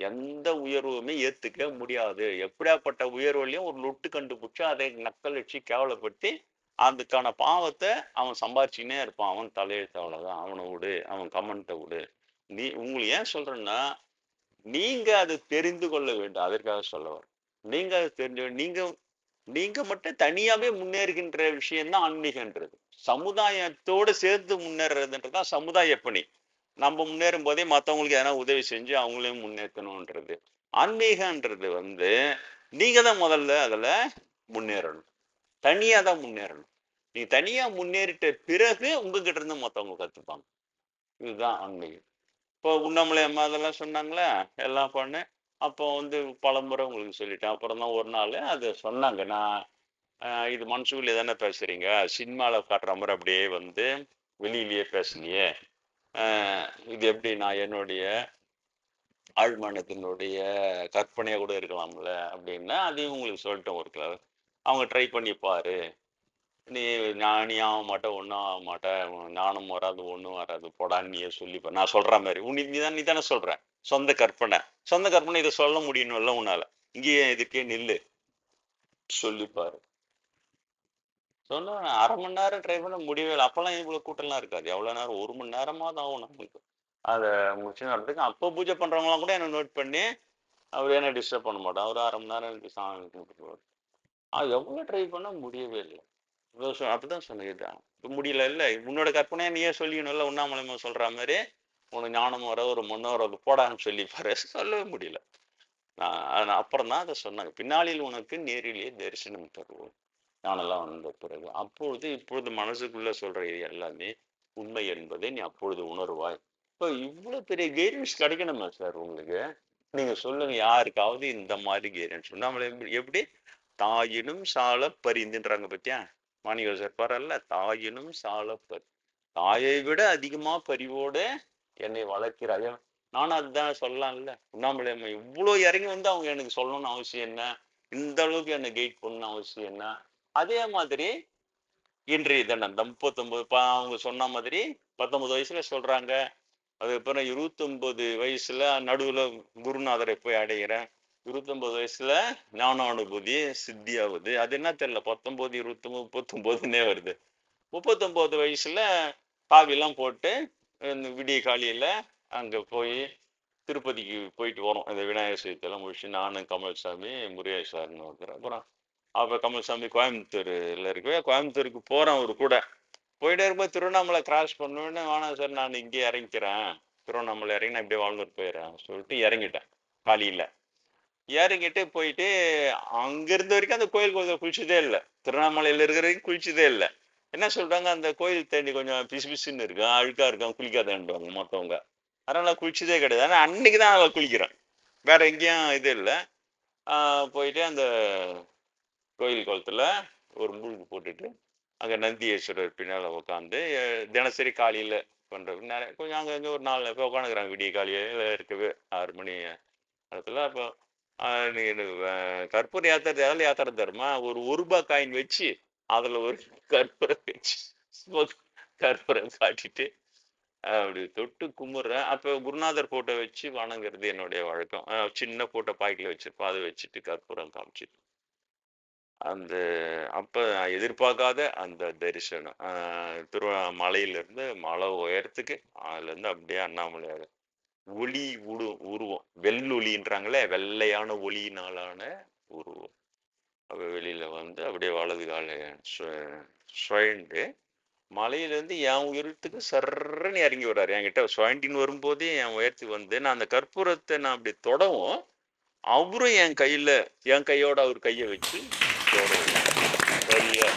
எந்த உயர்வுமே ஏத்துக்க முடியாது. எப்படியாப்பட்ட உயர்வுலயும் ஒரு லொட்டு கண்டுபிடிச்சு அதை நக்கலடிச்சு கேவலப்படுத்தி அதுக்கான பாவத்தை அவன் சம்பாரிச்சுக்கினே இருப்பான். அவன் தலையெழுத்து அவ்வளவுதான். அவனை விடு, அவன் கமெண்ட்டை விடு. நீ உங்களுக்கு ஏன் சொல்றேன்னா, நீங்க அது தெரிந்து கொள்ள வேண்டும். அதற்காக சொல்ல வரேன். நீங்க அது தெரிஞ்சு நீங்க நீங்க மட்டும் தனியாவே முன்னேறுகின்ற விஷயம் தான் ஆன்மீகன்றது. சமுதாயத்தோடு சேர்த்து முன்னேறதுன்றதுதான் சமுதாய பணி. நம்ம முன்னேறும் போதே மத்தவங்களுக்கு எதனா உதவி செஞ்சு அவங்களையும் முன்னேற்றணும்ன்றது. ஆன்மீகன்றது நீங்க தான் முதல்ல அதுல முன்னேறணும். தனியா தான் முன்னேறணும். நீங்க தனியா முன்னேறிட்ட பிறகு உங்ககிட்ட இருந்து மத்தவங்க கத்துப்பாங்க. இதுதான் ஆன்மீகம். இப்போ உண்ணாமலை அம்மா அதெல்லாம் சொன்னாங்களா, எல்லாம் பண்ணேன். அப்போ பலமுறை உங்களுக்கு சொல்லிட்டேன். அப்புறம் தான் ஒரு நாள் அதை சொன்னாங்க. நான் இது மனசுக்குள்ளே தானே பேசுறீங்க, சினிமாவில் காட்டுற மாதிரி அப்படியே வெளியிலேயே பேசலையே. இது எப்படி நான் என்னுடைய ஆழ்மனத்தினுடைய கற்பனையா கூட இருக்கலாம்ல அப்படின்னா அதையும் உங்களுக்கு சொல்லிட்டேன் ஒரு கிளாஸ். அவங்க ட்ரை பண்ணி பாரு, நீ ஞானி ஆக மாட்டேன், ஒன்றும் ஆக மாட்டேன், ஞானம் வராது ஒன்றும் வராது போடான்னு நீயே சொல்லிப்ப. நான் சொல்ற மாதிரி நீ தானே சொல்ற. சொந்த கற்பனை, சொந்த கற்பனை இதை சொல்ல முடியணும்ல உன்னால. இங்கேயே இதுக்கே நில்லு, சொல்லிப்பாரு. சொன்னா 1/2 மணி நேரம் ட்ரை பண்ண முடியவே இல்லை. அப்பெல்லாம் இவ்வளவு கூட்டம்லாம் இருக்காது. எவ்வளவு நேரம், 1 மணி நேரமா தான் ஆகும் நமக்கு அதை முடிச்சு நடத்துக்கு. அப்போ பூஜை பண்றவங்களாம் கூட என்ன நோட் பண்ணி அவர் என்ன டிஸ்டர்ப் பண்ண மாட்டோம். அவர் 1/2 மணி நேரம் எனக்கு சாமி கும்பிட்டுருவார். எவ்வளவு ட்ரை பண்ண முடியவே இல்லை. அப்படிதான் சொன்னேன். இதுதான் இப்ப முடியல. இல்ல உன்னோட கற்பனையா நீயே சொல்லிக்கணும்ல. உண்ணாமலைமா சொல்ற மாதிரி உனக்கு ஞானம் வர ஒரு முன்னோர் அது போடான்னு சொல்லிப்பாரு. சொல்லவே முடியல. அப்புறம் தான் அதை சொன்னாங்க. பின்னாளில் உனக்கு நேரிலேயே தரிசனம் தருவோம் நானெல்லாம் வந்த பிறகு. அப்பொழுது இப்பொழுது மனசுக்குள்ள சொல்ற இது எல்லாமே உண்மை என்பதை நீ அப்பொழுது உணர்வாய். இப்போ இவ்வளவு பெரிய கைடன்ஸ் கிடைக்கணுமா சார் உங்களுக்கு? நீங்க சொல்லுங்க, யாருக்காவது இந்த மாதிரி கைடன்ஸ் நம்மள எப்படி தாயினும் சால பரிந்துன்றாங்க பத்தியா? மாணிக்கவாசகர் பாரல்ல, தாயினும் சால பரி. தாயை விட அதிகமா பரிவோட என்னை வளர்க்கிறாய். நானும் அதுதான் சொல்லலாம்ல. உண்ணாமலை அம்மா இவ்வளவு இறங்கி அவங்க எனக்கு சொல்லணும்னு அவசியம் என்ன? இந்த அளவுக்கு என்னை கைட் பண்ணணும்னு அவசியம் என்ன? அதே மாதிரி இன்றைய தினம் இந்த 39 அவங்க சொன்ன மாதிரி 19 வயசுல சொல்றாங்க. அதுக்கப்புறம் 29 வயசுல நடுவுல குருநாதரை போய் அடைகிறேன். 29 வயசுல ஞான அனுபூதி சித்தியாகுது. அது என்ன தெரியல, 19 29 39ன்னே வருது. 39 வயசுல காவியெல்லாம் போட்டு விடிய காலையில அங்க போய் திருப்பதிக்கு போயிட்டு வரோம். இந்த விநாயகர் சதுர்த்தியெல்லாம் முடிச்சு நானும் கமல்சாமி முருகேஷ் சார்னு ஒருத்தர். அப்புறம் அப்ப கமல்சாமி கோயம்புத்தூர்ல இருக்கவே கோயம்புத்தூருக்கு போறேன் அவரு கூட. போயிட்டே இருக்கும்போது திருவண்ணாமலை கிராஸ் பண்ணோடனே வேணாம் சார் நான் இங்கே இறங்கிக்கிறேன், திருவண்ணாமலை இறங்கி நான் இப்படியே வாழ்ந்துட்டு போயிடுறேன் சொல்லிட்டு இறங்கிட்டேன் காலையில. இறங்கிட்டு போயிட்டு அங்க இருந்த வரைக்கும் அந்த கோயில் கொஞ்சம் குளிச்சதே இல்லை. திருவண்ணாமலையில இருக்கிற வரைக்கும் குளிச்சதே இல்லை. என்ன சொல்றாங்க, அந்த கோயில் தண்ணி கொஞ்சம் பிசு பிசுன்னு இருக்கும், அழுக்கா இருக்கும், குளிக்காதேன்றாங்க மொத்தவங்க. அதனால குளிச்சதே கிடையாது. ஆனா அன்னைக்குதான் அவ குளிக்கிறேன், வேற எங்கேயும் இது இல்லை. போயிட்டு அந்த கோயில் குளத்துல ஒரு மூழ்கு போட்டுட்டு அங்க நந்தியேஸ்வரர் பின்னால உட்காந்து தினசரி காலையில பண்றது நிறைய கொஞ்சம் அங்கங்க ஒரு 4 பேர் உட்காந்துக்கிறாங்க. விடிய காலையில இருக்கவே 6 மணி நேரத்துல. அப்போ கற்பூர யாத்திரை எதில் யாத்திரை தருமா, ஒரு ரூபாய் காயின் வச்சு அதுல ஒரு கற்பூரம் வச்சு கற்பூரம் காட்டிட்டு அப்படி தொட்டு கும்பிடுறேன். அப்போ குருநாதர் போட்டோ வச்சு வணங்குறது என்னுடைய வழக்கம். சின்ன போட்டோ பாக்கெட்ல வச்சிருப்போம், அதை வச்சுட்டு கற்பூரம் காமிச்சிட்டு அந்த அப்ப நான் எதிர்பார்க்காத அந்த தரிசனம். மலையிலிருந்து மலை உயரத்துக்கு அதுல இருந்து அப்படியே அண்ணாமலையார் ஒளி உருவம் வெள்ளொளின்றாங்களே, வெள்ளையான ஒளியினாலான உருவம். அப்ப வெளியில அப்படியே வலது கால சுழண்டு மலையிலேருந்து என் உயரத்துக்கு சர்றன்னு இறங்கி வர்றாரு. என்கிட்ட சுழண்டின்னு வரும்போதே என் உயரத்துக்கு நான் அந்த கற்பூரத்தை நான் அப்படி தொடவும் அவரும் என் கையோட அவர் கையை வச்சு சரியா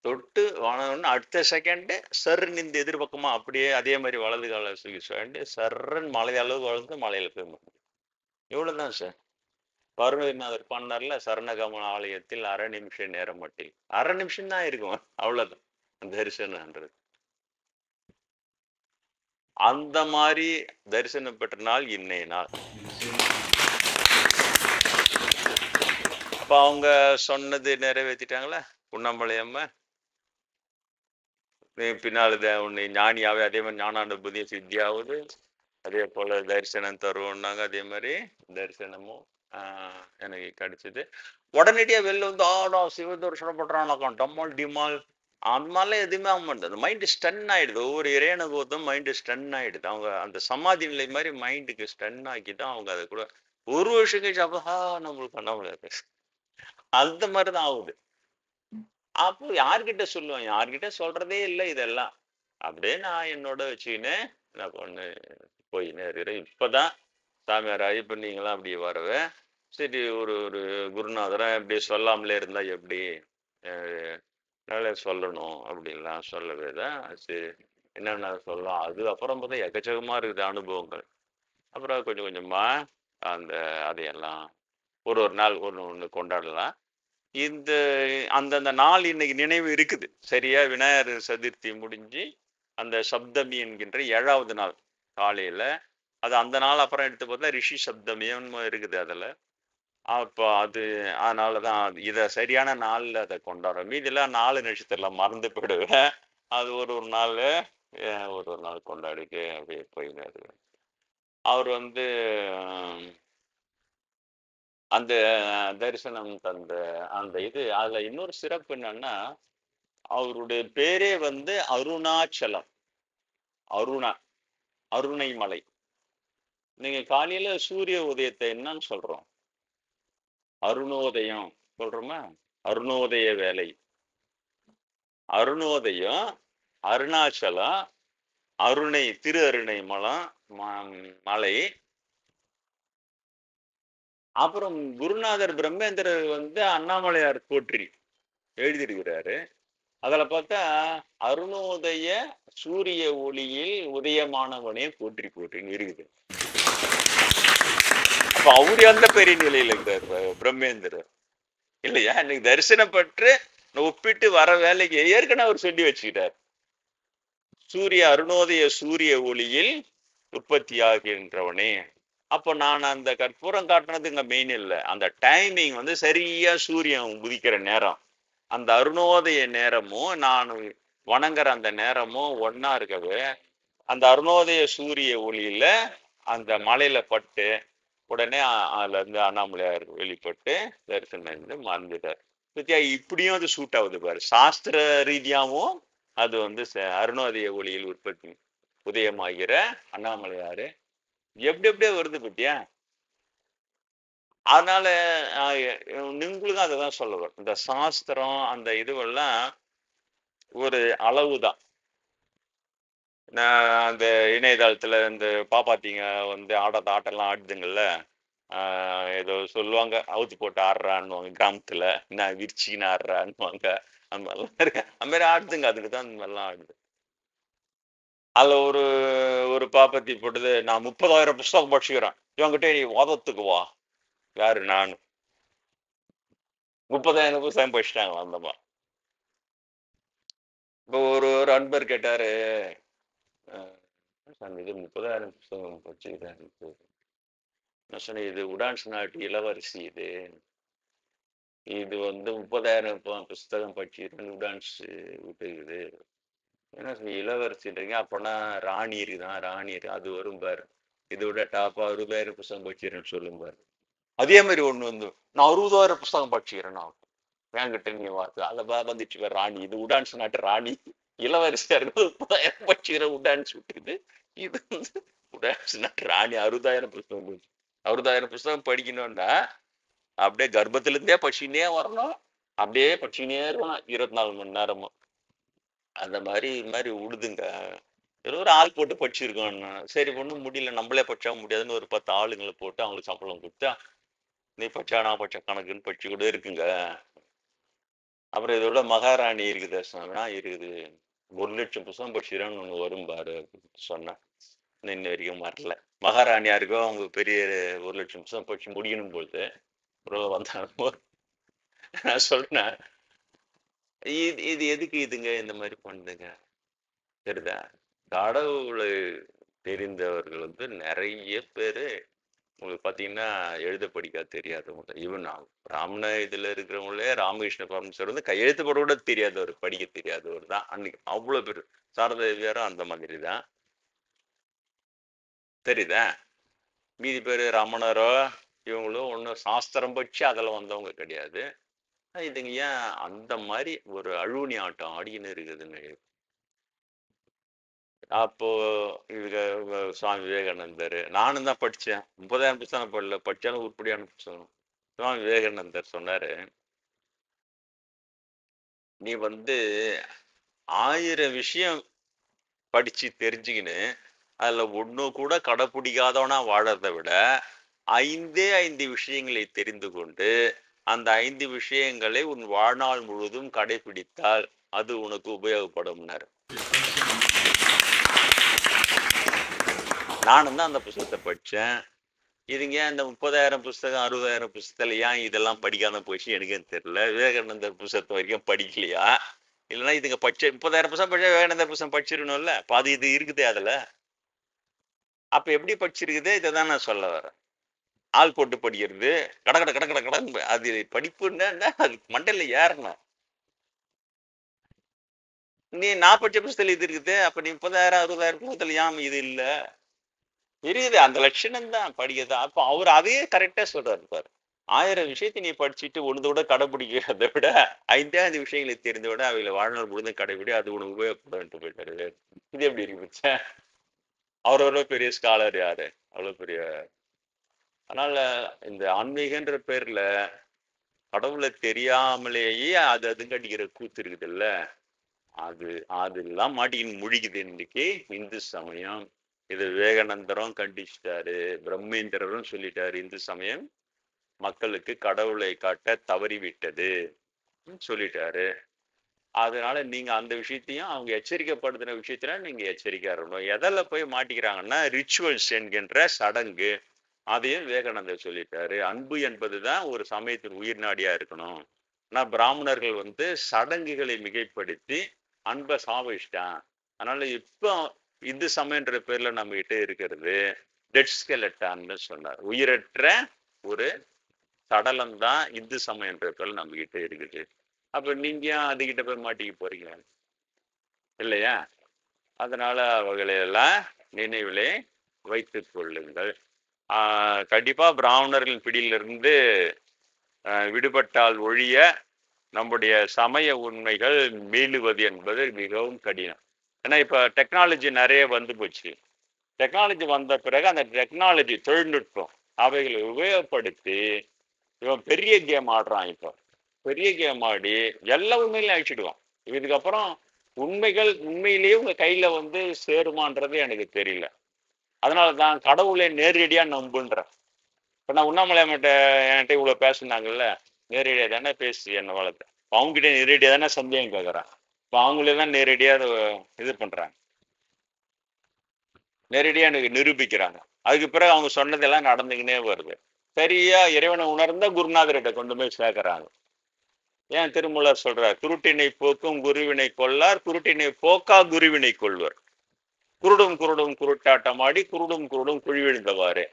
தொட்டு வானவன்னு அடுத்த செகண்ட் சர்ன்னு இந்த எதிர்பக்கமா அப்படியே அதே மாதிரி வலது கால தூக்கி சுழண்டு சர்ன்னு மலை அளவுக்கு வளர்ந்து மலையில போய் இவ்வளவுதான் சார். பருவநாதர் பண்ணார்ல, சரணகமன ஆலயத்தில் 1/2 நிமிஷ நேரம் மட்டில். 1/2 நிமிஷம் தான் இருக்கும், அவ்வளவுதான் தரிசனம்ன்றது. அந்த மாதிரி தரிசனம் பெற்ற நாள் இன்னைய நாள். அப்ப அவங்க சொன்னது நிறைவேற்றிட்டாங்களா? உண்ணாமலை அம்மா பின்னால் உன்னை ஞானியாவே, அதே மாதிரி ஞானானுபூதியும் சித்தியாவது, அதே போல தரிசனம் தருவோம்னாங்க. அதே மாதிரி தரிசனமும் எனக்கு கிடைச்சது. உடனடியா வெளில வந்து நான் சிவ தரிசனம் பண்றான் டம்மால் டிமால் அந்த மாதிரிலாம் எதுவுமே ஆக மாட்டேது. அந்த மைண்டு ஸ்டன் ஆயிடுது. ஒவ்வொரு இறை அனுபவத்தும் மைண்டு ஸ்டன் ஆயிடுது. அவங்க அந்த சமாதி நிலை மாதிரி மைண்டுக்கு ஸ்டன் ஆக்கி தான் அவங்க அதை கூட ஒரு வருஷம் கழிச்சு அப்ப நம்மளுக்கு பண்ண முடியாது. அந்த மாதிரிதான் ஆகுது. அப்போ யார்கிட்ட சொல்லுவேன்? யார்கிட்ட சொல்றதே இல்லை இதெல்லாம். அப்படியே நான் என்னோட வச்சுக்கின்னு நான் பொண்ணு போயின்னு இருக்கிறேன். இப்பதான் சாமியார் இப்ப நீங்களாம் அப்படி வரவே சரி ஒரு ஒரு குருநாதரா இப்படி சொல்லாமலே இருந்தா எப்படி நல்லா சொல்லணும் அப்படின்லாம் சொல்லவே தான் சரி என்னென்ன சொல்லலாம். அது அப்புறம் பார்த்தா எக்கச்சக்கமா இருக்குது அனுபவங்கள். அப்புறம் கொஞ்சம் கொஞ்சமா அந்த அதையெல்லாம் ஒரு ஒரு நாள் ஒன்று ஒன்று கொண்டாடலாம். இந்த அந்தந்த நாள் இன்னைக்கு நினைவு இருக்குது. சரியா விநாயகர் சதுர்த்தி முடிஞ்சு அந்த சப்தமி என்கின்ற 7வது நாள் காலையில அது அந்த நாள் அப்புறம் எடுத்து பார்த்தா ரிஷி சப்தமியும் இருக்குது அதுல. அப்போ அது அதனாலதான் இத சரியான நாள்ல அதை கொண்டாடுறோம். மீதியெல்லாம் 4 நட்சத்திரம்லாம் மறந்து போயிடுவேன். அது ஒரு ஒரு நாள் ஒரு ஒரு நாள் கொண்டாடிட்டு அப்படியே போயிடுறாரு. அவர் வந்து அந்த தரிசனம் தந்த அந்த இது அதுல இன்னொரு சிறப்பு என்னன்னா அவருடைய பேரே வந்து அருணாச்சலம். அருணா அருணை மலை. நீங்க காலையில சூரிய உதயத்தை என்னன்னு சொல்றோம்? அருணோதயம் சொல்றோமா? அருணோதய வேலை. அருணோதயம், அருணாச்சலம், அருணை திரு அருணை மலை. அப்புறம் குருநாதர் பிரம்மேந்திரர் வந்து அண்ணாமலையார் போற்றி எழுதியிருக்கிறாரு. அதுல பார்த்தா அருணோதய சூரிய ஒளியில் உதயமானவனே போற்றி போற்றின்னு இருக்குது. அப்ப அவரு அந்த பெரிய நிலையில இருக்கிறார் பிரம்மேந்திரர் இல்லையா? இன்னைக்கு தரிசனம் பெற்று ஒப்பிட்டு வர வேலைக்கு ஏற்கனவே அவர் சொல்லி வச்சுக்கிட்டார். சூரிய அருணோதய சூரிய ஒளியில் உற்பத்தி ஆகின்றவனே. அப்போ நான் அந்த கற்பூரம் காட்டுனது இங்க மெயின் இல்லை. அந்த டைமிங் வந்து சரியா சூரியன் உதிக்கிற நேரம், அந்த அருணோதய நேரமும் நான் வணங்குற அந்த நேரமும் ஒன்னா இருக்கவே அந்த அருணோதய சூரிய ஒளியில அந்த மலையில பட்டு உடனே அதுல இருந்து அண்ணாமலையார் வெளிப்பட்டு தரிசனம் இருந்து மறந்துட்டார். இப்படியும் அது சூட் ஆகுது பாரு. சாஸ்திர ரீதியாவும் அது வந்து அருணோதய ஒளியில் உற்பத்தி உதயமாகிற அண்ணாமலையாரு எப்படி எப்படியோ வருது பத்தியா. அதனால நீங்களுக்கும் அதை தான் சொல்ல வரும். இந்த சாஸ்திரம் அந்த இதுவெல்லாம் ஒரு அளவுதான். நான் அந்த இணையதளத்துல இந்த பாப்பாத்தீங்க வந்து ஆடாத ஆட்டெல்லாம் ஆடுதுங்கள்ல. ஏதோ சொல்லுவாங்க அவுத்து போட்டு ஆடுறான்னுவாங்க கிராமத்துல. நான் விரிச்சின்னு ஆடுறான்னுவாங்க. அந்த மாதிரிலாம் இருக்கு. அந்த மாதிரி ஆடுதுங்க. அதுக்கு தான் அந்த மாதிரிலாம் ஆடுது. அதுல ஒரு ஒரு பாப்பத்தி போட்டது நான் 30,000 புஸ்தகம் படிச்சுக்கிறேன். இவங்கிட்ட நீ வாதத்துக்கு வா. யாரு? நான் 30,000 புஸ்தகம் படிச்சுட்டாங்க அந்தமா. இப்போ ஒரு ஒரு அன்பர் கேட்டாரு இது 30,000 புஸ்தகம் படிச்சுக்கிறேன். நான் சொன்னேன் இது உடான்ஸ் நாட்டு இளவரசி இது இது வந்து 30,000 புஸ்தகம் படிச்சுக்கிறேன் உடான்ஸ் விட்டுக்குது. என்ன இளவரசின்றீங்க? அப்போனா ராணி இருக்குதான், ராணி இருக்கு அது வரும் பாரு. இதை விட டாப்பா 60,000 புஸ்தகம் படிச்சுக்கிறேன்னு சொல்லும் பாரு. அதே மாதிரி ஒண்ணு வந்து நான் 60,000 புஸ்தகம் படிச்சுக்கிறேன். நான் என்கிட்ட நீ வாக்கு அதை வந்துச்சு ராணி. இது உடான்ஸ் நாட்டு ராணி இளவரசியா இருக்கு 30,000 படிச்சுக்கிறேன் உடான்ஸ் விட்டுது. இது வந்து உடான்ஸ் நாட்டு ராணி 60,000 புஸ்தகம் போச்சு. 60,000 புஸ்தகம் படிக்கணும்னா அப்படியே கர்ப்பத்துல இருந்தே படிச்சுனே வரணும். அப்படியே படிச்சுனே இருக்கணும் 24 மணி நேரமும். அந்த மாதிரி இது மாதிரி உழுதுங்க. ஏதோ ஒரு ஆள் போட்டு படிச்சிருக்கோம். சரி ஒன்றும் முடியல நம்மளே படிச்சா முடியாதுன்னு ஒரு 10 ஆளுங்களை போட்டு அவங்களுக்கு சம்பளம் கொடுத்தா நீ படிச்சா நான் படிச்ச கணக்குன்னு படிச்சு கூட இருக்குங்க. அப்புறம் இதோட மகாராணி இருக்குது இருக்குது 1,00,000 புத்தகம் படிச்சுறான்னு ஒண்ணு வரும் பாரு அப்படின்னு சொன்னேன். இன்ன வரைக்கும் வரல. மகாராணியா இருக்கோ அவங்க பெரிய 1,00,000 புத்தகம் படிச்சு முடியணும் போது வந்தாலும் நான் சொல்றேன் இது எதுக்கு இதுங்க இந்த மாதிரி பண்ணுதுங்க தெரியுதா? கடவுளை தெரிந்தவர்கள் வந்து நிறைய பேரு உங்களுக்கு பார்த்தீங்கன்னா, எழுத படிக்க தெரியாதவங்க. ஈவன் பிராமண இதுல இருக்கிறவங்களே ராமகிருஷ்ண பரமஹம்சர் வந்து கையெழுத்து போட கூட தெரியாதவர், படிக்க தெரியாதவர் தான். அன்னைக்கு அவ்வளோ பேரு. சாரதா தேவியாரும் அந்த மாதிரி தான். தெரியுதா? மீதி பேரு ரமணரோ, இவங்களும் ஒண்ணும் சாஸ்திரம் படிச்சு அதுல வந்தவங்க கிடையாது. இதுங்க ஏன் அந்த மாரி ஒரு அழுகுனி ஆட்டம் ஆடிக்கின்னு இருக்குதுங்க. அப்போ இதுக்கு சுவாமி விவேகானந்தர் நானும் தான் படிச்சேன். 30,000 புத்தகம் படிக்கல, படிச்சாலும் உருப்படியான புத்தகம். சுவாமி விவேகானந்தர் சொன்னாரு, நீ வந்து 1000 விஷயம் படிச்சு தெரிஞ்சுக்கின்னு அதுல ஒண்ணு கூட கடைப்பிடிக்காதவனா வாழறதை விட 5 விஷயங்களை தெரிந்து கொண்டு அந்த 5 விஷயங்களை உன் வாழ்நாள் முழுவதும் கடைபிடித்தால் அது உனக்கு உபயோகப்படும்னாரு. நானும் தான் அந்த புத்தகத்தை படிச்சேன். இதுங்க இந்த 30,000 புஸ்தகம் 60,000 புஸ்தகத்துல ஏன் இதெல்லாம் படிக்காம போச்சு எனக்கு தெரியல. விவேகானந்தர் புஸ்தகத்தை வரைக்கும் படிக்கலையா, இல்லைன்னா இதுங்க படிச்ச 30,000 புஸ்தகம் படிச்சா விவேகானந்தர் புஸ்தகம் படிச்சிருக்கணும்ல. பாதி இது இருக்குதே அதுல. அப்ப எப்படி படிச்சிருக்குது, இதை தான் நான் சொல்ல வரேன். ஆள் போட்டு படிக்கிறது, கட கட கட கட கடன்னு அது படிப்புன்னா அது மண்டையில ஏறணும். நான் படிச்ச புஸ்தகம் இது இருக்குது, அப்ப நீ 30,000 60,000 புஸ்தகத்துல ஏன் இது இல்ல இருக்குது? அந்த லட்சணம் தான் படிக்கிறது. அப்ப அவர் அதையே கரெக்டா சொல்றாரு பாரு. 1000 விஷயத்தை நீ படிச்சுட்டு ஒன்று கூட கடைபிடிக்கிறதை விட 5 விஷயங்களை தெரிந்து விட அவைகளை வாழ்நாள் முழுதும் கடைபிடி, அது உனக்கு உபயோகப்படும் போயிட்டாரு. இது எப்படி இருக்கு? அவர் எவ்வளவு பெரிய ஸ்காலர் யாரு, அவ்வளவு பெரிய. அதனால இந்த ஆன்மீகன்ற பேர்ல கடவுளை தெரியாமலேயே அது அதுங்க அடிக்கிற கூத்து இருக்குது இல்ல, அது அதெல்லாம் மாட்டிக்கின்னு முழிக்குது இன்னைக்கு இந்து சமயம். இது விவேகானந்தரும் கண்டிச்சிட்டாரு, பிரம்மேந்திரரும் சொல்லிட்டாரு, இந்து சமயம் மக்களுக்கு கடவுளை காட்ட தவறிவிட்டது சொல்லிட்டாரு. அதனால நீங்க அந்த விஷயத்தையும் அவங்க எச்சரிக்கைப்படுத்தின விஷயத்துல நீங்க எச்சரிக்கையா இருக்கணும். எதில் போய் மாட்டிக்கிறாங்கன்னா ரிச்சுவல்ஸ் என்கின்ற சடங்கு, அதையும் விவேகானந்தர் சொல்லிட்டாரு. அன்பு என்பதுதான் ஒரு சமயத்தின் உயிர் நாடியா இருக்கணும். ஆனா பிராமணர்கள் வந்து சடங்குகளை மிகைப்படுத்தி அன்பை சாவிச்சிட்டான். அதனால இப்போ இந்து சமயன்ற பேர்ல நம்ம கிட்ட இருக்கிறது டெட் ஸ்கெலட்டான்னு சொன்னார். உயிரற்ற ஒரு சடலம் தான் இந்து சமயன்ற பேர்ல நம்ம கிட்ட இருக்குது. அப்ப நீங்க அதுகிட்ட போய் மாட்டிக்க போறீங்க இல்லையா? அதனால அவர்களையெல்லாம் நினைவிலே வைத்துக் கொள்ளுங்கள். கண்டிப்பா பிராமணர்களின் பிடியிலிருந்து விடுபட்டால் ஒழிய நம்முடைய சமய உண்மைகள் மீளுவது என்பது மிகவும் கடினம். ஏன்னா இப்ப டெக்னாலஜி நிறைய வந்து போச்சு. டெக்னாலஜி வந்த பிறகு அந்த டெக்னாலஜி தொழில்நுட்பம் அவைகளை உபயோகப்படுத்தி இவன் பெரிய கேம் ஆடுறான். இப்போ பெரிய கேம் ஆடி எல்லா உண்மையிலையும் அழிச்சிடுவான். இதுக்கப்புறம் உண்மைகள் உண்மையிலேயே உங்க கையில வந்து சேருமான்றது எனக்கு தெரியல. அதனாலதான் கடவுளை நேரடியா நம்புன்றேன். இப்ப நான் உண்ணாமலை என்கிட்ட இவ்வளவு பேசுனாங்கல்ல, நேரடியா தானே பேசி என்ன வளர்த்த, அவங்ககிட்ட நேரடியா தானே சந்தேகம் கேட்கறான். இப்ப அவங்களே தான் நேரடியா இது பண்றாங்க, நேரடியா எனக்கு நிரூபிக்கிறாங்க. அதுக்கு பிறகு அவங்க சொன்னதெல்லாம் நடந்துக்கினே வருது. சரியா இறைவனை உணர்ந்த குருநாதர்கிட்ட கொண்டு போய் சேர்க்கிறாங்க. ஏன் திருமூலர் சொல்றார், குருட்டினை போக்கும் குருவினை கொள்ளார், குருட்டினை போக்கா குருவினை கொள்வர். குருடும் குருடும் குருட்டாட்டமாடி குருடும் குருடும் குழிவிழுந்தவாறு.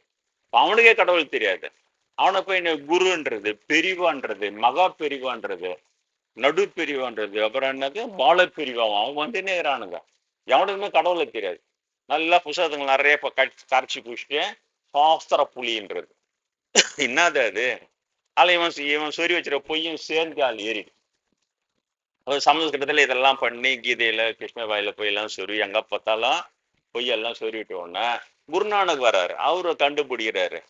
அவனுக்கே கடவுள் தெரியாது, அவனை போய் குருன்றது, பெரிவான்றது, மகா பெரிவான்றது, நடு பெரிவான்றது, அப்புறம் என்னது பால பெரிவான், அவன் வந்து நேரானுங்க. எவனுக்குமே கடவுளை தெரியாது. நல்லா புத்தகங்கள் நிறைய கரைச்சி குடிச்சிட்டு சாஸ்திர புலின்றது என்னது அது? ஆனா இவன் சொறி வச்சிருக்க பொய்யும் சேர்ந்து ஆள் ஏறிடு. சமஸ்கிருதத்துல இதெல்லாம் பண்ணி கீதையில கிருஷ்ண வாயில போய் எல்லாம் சொருவி எங்க பார்த்தாலும் பொய்யெல்லாம் சொருவிட்டு உடனே குருநானக் வர்றாரு, அவரு கண்டுபிடிக்கிறாரு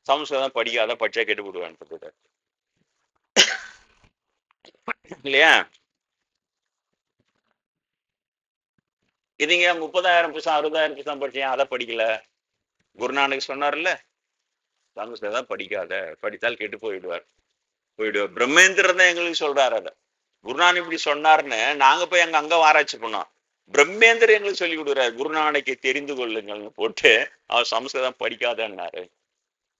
சமஸ்கிருதம் படிக்காத படிச்சா கெட்டு விடுவான்னு இல்லையா? இதுங்க 30,000 புத்தகம் 60,000 புத்தகம் படிச்சேன், அதை படிக்கல. குருநானக் சொன்னார்ல, சமஸ்கிருதம் படிக்காத, படித்தால் கெட்டு போயிடுவார். பிரம்மேந்திரன் தான் எங்களுக்கு சொல்றாரு. அதை குருநானக் இப்படி சொன்னாருன்னு நாங்க போய் அங்க ஆராய்ச்சி பண்ணோம். பிரம்மேந்திரன் எங்களுக்கு சொல்லி கொடுக்குறாரு, குருநானக்கை தெரிந்து கொள்ளுங்கள்னு போட்டு அவர் சமஸ்கிருதம் படிக்காதன்னாரு.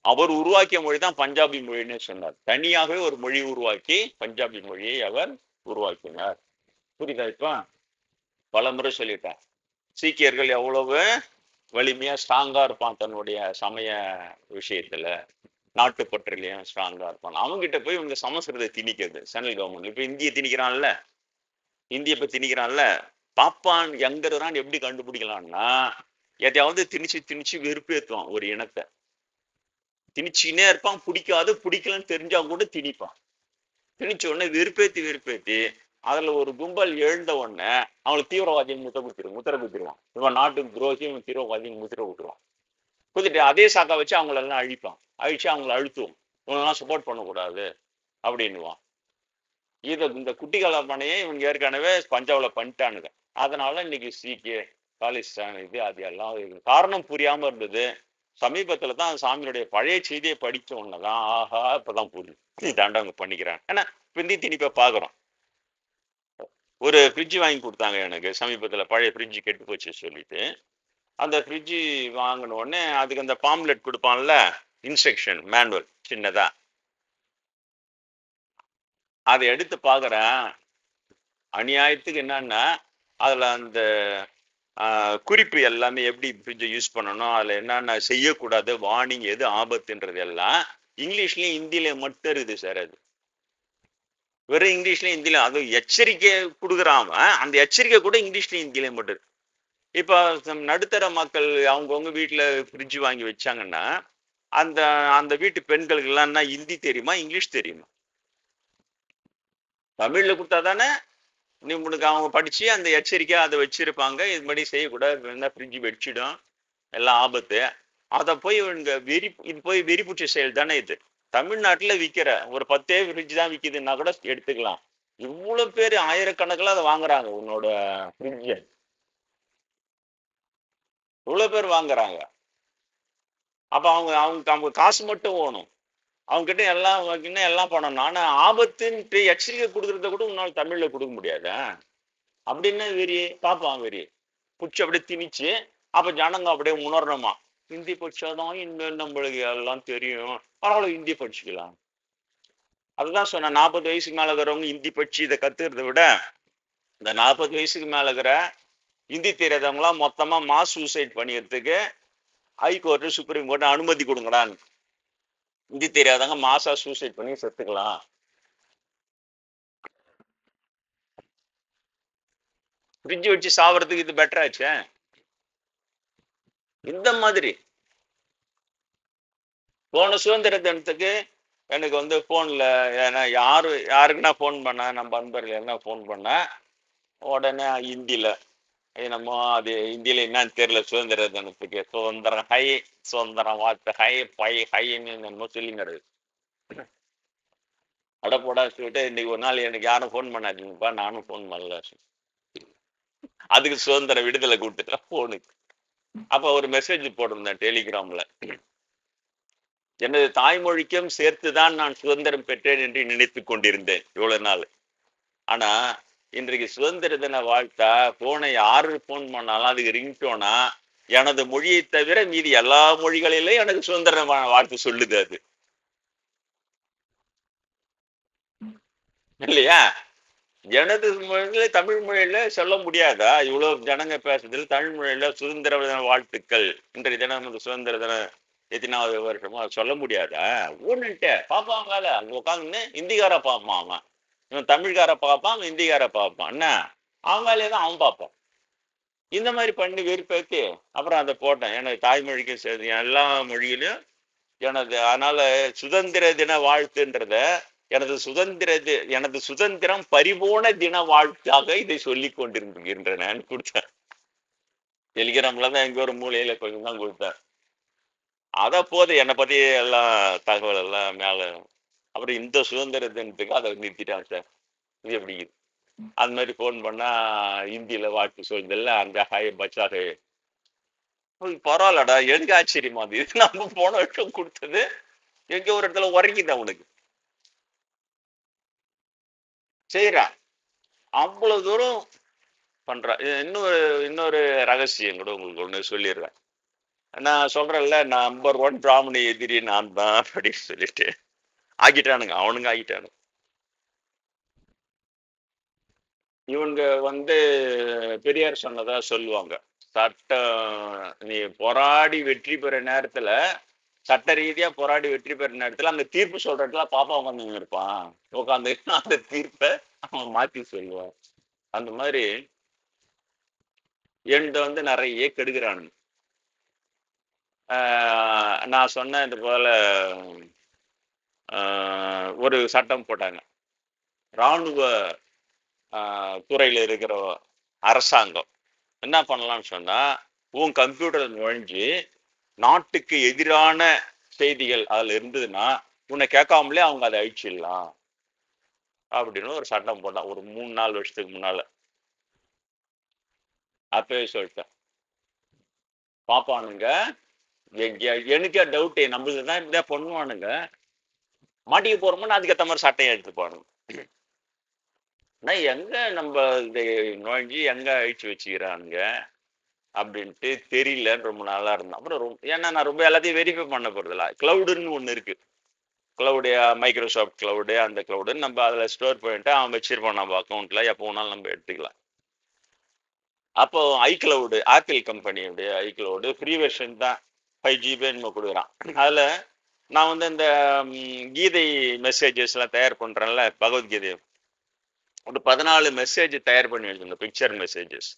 அவர் உருவாக்கிய மொழி தான் பஞ்சாபி மொழின்னு சொன்னார். தனியாகவே ஒரு மொழி உருவாக்கி பஞ்சாபி மொழியை அவர் உருவாக்கினார். புரியுதா? இப்ப பல முறை சொல்லிட்டேன். சீக்கியர்கள் எவ்வளவு வலிமையா ஸ்ட்ராங்கா இருப்பான் தன்னுடைய சமய விஷயத்துல, நாட்டுப்பற்றுலயும் ஸ்ட்ராங்கா இருப்பான். அவங்ககிட்ட போய் இவங்க சமஸ்கிருதத்தை திணிக்கிறது சென்ட்ரல் கவர்மெண்ட். இப்ப இந்திய திணிக்கிறான்ல, இந்திய இப்ப திணிக்கிறான்ல, பாப்பான் எங்க இருக்கிறான்னு எப்படி கண்டுபிடிக்கலாம்னா, எதையாவது திணிச்சு திணிச்சு வெறுப்பேத்துவான் ஒரு இனத்தை. திணிச்சுக்கினே இருப்பான், பிடிக்காது பிடிக்கலன்னு தெரிஞ்சா கூட திணிப்பான். திணிச்ச உடனே வெறுப்பேத்தி வெறுப்பேத்தி அதுல ஒரு கும்பல் எழுந்த உடனே அவங்களுக்கு தீவிரவாதின்னு முத்திர குத்திடுவான். இவன் நாட்டுக்கு துரோகி, இவன் தீவிரவாதின்னு முத்திர குத்துருவான். குத்திட்டு அதே சாக்கா வச்சு அவங்களெல்லாம் அழிப்பான். அழிச்சு அவங்கள அழுத்துவோம், இவங்கெல்லாம் சப்போர்ட் பண்ணக்கூடாது அப்படின்னுவான். இந்த குட்டி கலாப்பனையே இவங்க ஏற்கனவே பஞ்சாப்ல பண்ணிட்டானுங்க. அதனால இன்னைக்கு சீக்கிய காலிஸ்தான் இது அது எல்லாம் காரணம் புரியாம இருந்தது. சமீபத்துல தான் சாமியுடைய பழைய செய்தியை படிச்ச உடனேதான் ஆஹா இப்பதான் புரியுது, இதாண்டா அவங்க பண்ணிக்கிறாங்க. ஏன்னா பிந்தி திணிப்ப பாக்குறோம். ஒரு ஃப்ரிட்ஜ் வாங்கி கொடுத்தாங்க எனக்கு சமீபத்துல, பழைய ஃப்ரிட்ஜ் கெட்டு போச்சு சொல்லிட்டு. அந்த ஃப்ரிட்ஜ் வாங்கின உடனே அதுக்கு அந்த பாம்லெட் கொடுப்பான்ல, இன்ஸ்ட்ரக்ஷன் மேனுவல் சின்னதா, அதை எடுத்து பாக்குறேன். அநியாயத்துக்கு என்னன்னா அதுல அந்த குறிப்பு எல்லாமே எப்படி ஃப்ரிட்ஜை யூஸ் பண்ணணும், அதுல என்னென்ன செய்யக்கூடாது, வார்னிங் எது ஆபத்துன்றது எல்லாம் இங்கிலீஷ்லயும் ஹிந்திலையும் மட்டும் இருக்குது சார். அது வெறும் இங்கிலீஷ்லயும் ஹிந்திலையும், அது எச்சரிக்கை கொடுக்குறாம அந்த எச்சரிக்கை கூட இங்கிலீஷ்லயும் ஹிந்திலையும் மட்டும் இருக்கு. இப்போ நடுத்தர மக்கள் அவங்கவுங்க வீட்டுல ஃப்ரிட்ஜ் வாங்கி வச்சாங்கன்னா அந்த அந்த வீட்டு பெண்களுக்கு எல்லாம் ஹிந்தி தெரியுமா இங்கிலீஷ் தெரியுமா? தமிழ்ல கொடுத்தா தானே நீ உனக்கு அவங்க படிச்சு அந்த எச்சரிக்கை அதை வச்சிருப்பாங்க, இது மாதிரி செய்யக்கூடாது, ஃப்ரிட்ஜ் வெடிச்சிடும் எல்லாம் ஆபத்து. அதை போய் இவங்க இது போய் வெறிபூச்சி செயல் தானே இது. தமிழ்நாட்டுல விற்கிற ஒரு 10 ஃப்ரிட்ஜ் தான் விற்கிதுன்னா கூட எடுத்துக்கலாம். இவ்வளவு பேர் ஆயிரக்கணக்கில் அதை வாங்குறாங்க உன்னோட ஃப்ரிட்ஜ, இவ்வளவு பேர் வாங்குறாங்க. அப்ப அவங்க அவங்க அவங்க காசு மட்டும் ஓணும், அவங்க கிட்ட எல்லாம் பண்ணணும். ஆனா ஆபத்துன்ட்டு எச்சரிக்கை கொடுக்கறத கூட உன்னால தமிழ்ல கொடுக்க முடியாத அப்படின்னு வெறி பார்ப்பான். வெறி புடிச்சு அப்படியே திணிச்சு அப்ப ஜனங்க அப்படியே உணரணுமா, ஹிந்தி படிச்சாதான் இன்னும் நம்மளுக்கு எல்லாம் தெரியும், பரவாயில்ல ஹிந்தி படிச்சுக்கலாம். அதுதான் சொன்னேன், 40 வயசுக்கு மேல இருக்கிறவங்க ஹிந்தி படிச்சு இதை கத்துக்கிறத விட இந்த 40 வயசுக்கு மேல இருக்கிற ஹிந்தி தெரியாதவங்களாம் மொத்தமா மாஸ் சூசைட் பண்ணிக்கிறதுக்கு ஹைகோர்ட்டு சுப்ரீம் கோர்ட் அனுமதி கொடுங்கடான்னு. ஹிந்தி தெரியாதவங்க மாசா சூசைட் பண்ணி செத்துக்கலாம். ஃப்ரிட்ஜ் வச்சு சாவறதுக்கு இது பெட்டர் ஆச்சே. இந்த மாதிரி போன சுதந்திர தினத்துக்கு எனக்கு வந்து போன்ல யாருக்கு நான் போன் பண்ணேன், நம்ம அன்பர்கள் என்ன போன் பண்ணேன், உடனே ஹிந்தியில என்னமோ அது ஹிந்தியில என்னன்னு தெரியல, சுதந்திர தினத்துக்கு சுதந்திரம் ஹை, சுதந்திரம் வார்த்தை ஹை பை ஹைன்னு என்னமோ சொல்லிங்கிறது. அடப்போடா சொல்லிட்டு இன்னைக்கு ஒரு நாள் எனக்கு யாரும் போன் பண்ணாதீங்கப்பா, நானும் போன் பண்ணல. அதுக்கு சுதந்திர விடுதலை கொடுத்துட்டேன் போனுக்கு. அப்ப ஒரு மெசேஜ் போட்டிருந்தேன் டெலிகிராம்ல, எனது தாய்மொழிக்கும் சேர்த்துதான் நான் சுதந்திரம் பெற்றேன் என்று நினைத்துக் கொண்டிருந்தேன் இவ்வளவு நாள். ஆனா இன்றைக்கு சுதந்திர தின வாழ்த்தா போனை யாரு போன் பண்ணாலும் அதுக்கு ரிங்டோனா எனது மொழியை தவிர மீதி எல்லா மொழிகளிலும் எனக்கு சுதந்திர வாழ்த்து சொல்லுது. அது இல்லையா? எனது மொழியில தமிழ் மொழியில சொல்ல முடியாதா? இவ்வளவு ஜனங்க பேசுறதுல தமிழ் மொழியில சுதந்திர தின வாழ்த்துக்கள், இன்றைய தினம் சுதந்திர தின எத்தனாவது வருஷமோ சொல்ல முடியாதா? ஊன்னுட்டு பாப்பாங்க அங்க உட்காந்துன்னு இந்திக்கார பார்ப்பான், அவன் இவன் தமிழ்கார பார்ப்பான், அவன் இந்திக்கார பார்ப்பான். என்ன அவன் வேலையதான் அவன் பார்ப்பான். இந்த மாதிரி பண்ணி வெறுப்பேத்தி அப்புறம் அதை போட்டேன். எனது தாய்மொழிக்கு சரி எல்லா மொழியிலும் எனது. அதனால சுதந்திர தின வாழ்த்துன்றத எனது சுதந்திரம் பரிபூர்ண தின வாழ்த்தாக இதை சொல்லி கொண்டிருக்கின்றன கொடுத்தேன். டெலிகிராம்ல தான் எங்க ஒரு மூலையில கொஞ்சம் தான் கொடுத்தேன். அத போது என்னை பத்தி எல்லாம் தகவல் எல்லாம் மேல. அப்புறம் இந்த சுதந்திர தினத்துக்கு அதை நிறுத்திட்டாங்க சார். இது எப்படி அது மாதிரி போன் பண்ணா ஹிந்தியில வாழ்த்து சொல்றதில்ல, அந்த ஹாய் பச்சாக பரவாயில்லடா, எனக்கு ஆச்சரியமா அது. இது நம்ம போன வருஷம் கொடுத்தது எங்க ஒரு இடத்துல உறங்கிதான் உனக்கு செய்யறான். அவ்வளவு தூரம் பண்றான். இன்னொரு ரகசியம் கூட உங்களுக்கு ஒண்ணு சொல்லிடுறேன். நான் சொல்றேன்ல, நம்பர் 1 பிராமண எதிரி நான் தான் அப்படின்னு சொல்லிட்டு ஆகிட்டானுங்க, அவனுங்க ஆகிட்டானுங்க. இவங்க வந்து பெரியார் சொன்னதா சொல்லுவாங்க, சட்டம் நீ போராடி வெற்றி பெற நேரத்துல, சட்ட ரீதியா போராடி வெற்றி பெற நேரத்துல அந்த தீர்ப்பு சொல்றதுல பாப்பா உட்காந்து இருப்பான். உட்காந்து அந்த தீர்ப்பை அவன் மாத்தி சொல்லுவான். அந்த மாதிரி என்கிட்ட வந்து நிறைய கெடுக்கிறானுங்க. நான் சொன்ன இது போல ஒரு சட்டம் போட்டாங்க. இராணுவ துறையில இருக்கிற அரசாங்கம் என்ன பண்ணலாம்னு சொன்னா, உன் கம்ப்யூட்டர் நுழைஞ்சு நாட்டுக்கு எதிரான செய்திகள் அதுல இருந்ததுன்னா உன்னை கேட்காமலே அவங்க அதை அழிச்சிடலாம் அப்படின்னு ஒரு சட்டம் போட்டான் ஒரு 3-4 வருஷத்துக்கு முன்னால. அப்பவே சொல்லிட்டேன், பாப்பானுங்க எனக்கே டவுட், நம்மளுக்கு தான் இப்படிதான் பண்ணுவானுங்க, மாட்டிக்க போறோம்னு அதுக்கேற்ற மாதிரி சட்டையை எடுத்துப்பானுங்க. ஆனா எங்க நம்ம இதை நுழைஞ்சு எங்க அழிச்சு வச்சுக்கிறானுங்க அப்படின்ட்டு தெரியலன்னு ரொம்ப நாளா இருந்தேன். அப்புறம் ஏன்னா நான் ரொம்ப எல்லாத்தையும் வெரிஃபை பண்ண போறதில்ல. கிளவுடுன்னு ஒண்ணு இருக்கு, கிளவுடு, மைக்ரோசாஃப்ட் கிளவுடு, அந்த கிளவுடுன்னு நம்ம அதில் ஸ்டோர் பண்ணிட்டு அவன் வச்சிருப்பான் நம்ம அக்கௌண்ட்ல, எப்போ வேணாலும் நம்ம எடுத்துக்கலாம். அப்போ ஐக்ளவுடு, ஆப்பிள் கம்பெனியுடைய ஐக்ளவுடு ஃப்ரீ வெர்ஷன் தான், 5 GB நம்ம கொடுக்குறான். அதில் நான் வந்து இந்த கீதை மெசேஜஸ்லாம் தயார் பண்ணுறேன்ல, பகவத்கீதை ஒரு 14 மெசேஜ் தயார் பண்ணி வச்சிருந்தேன், பிக்சர் மெசேஜஸ்.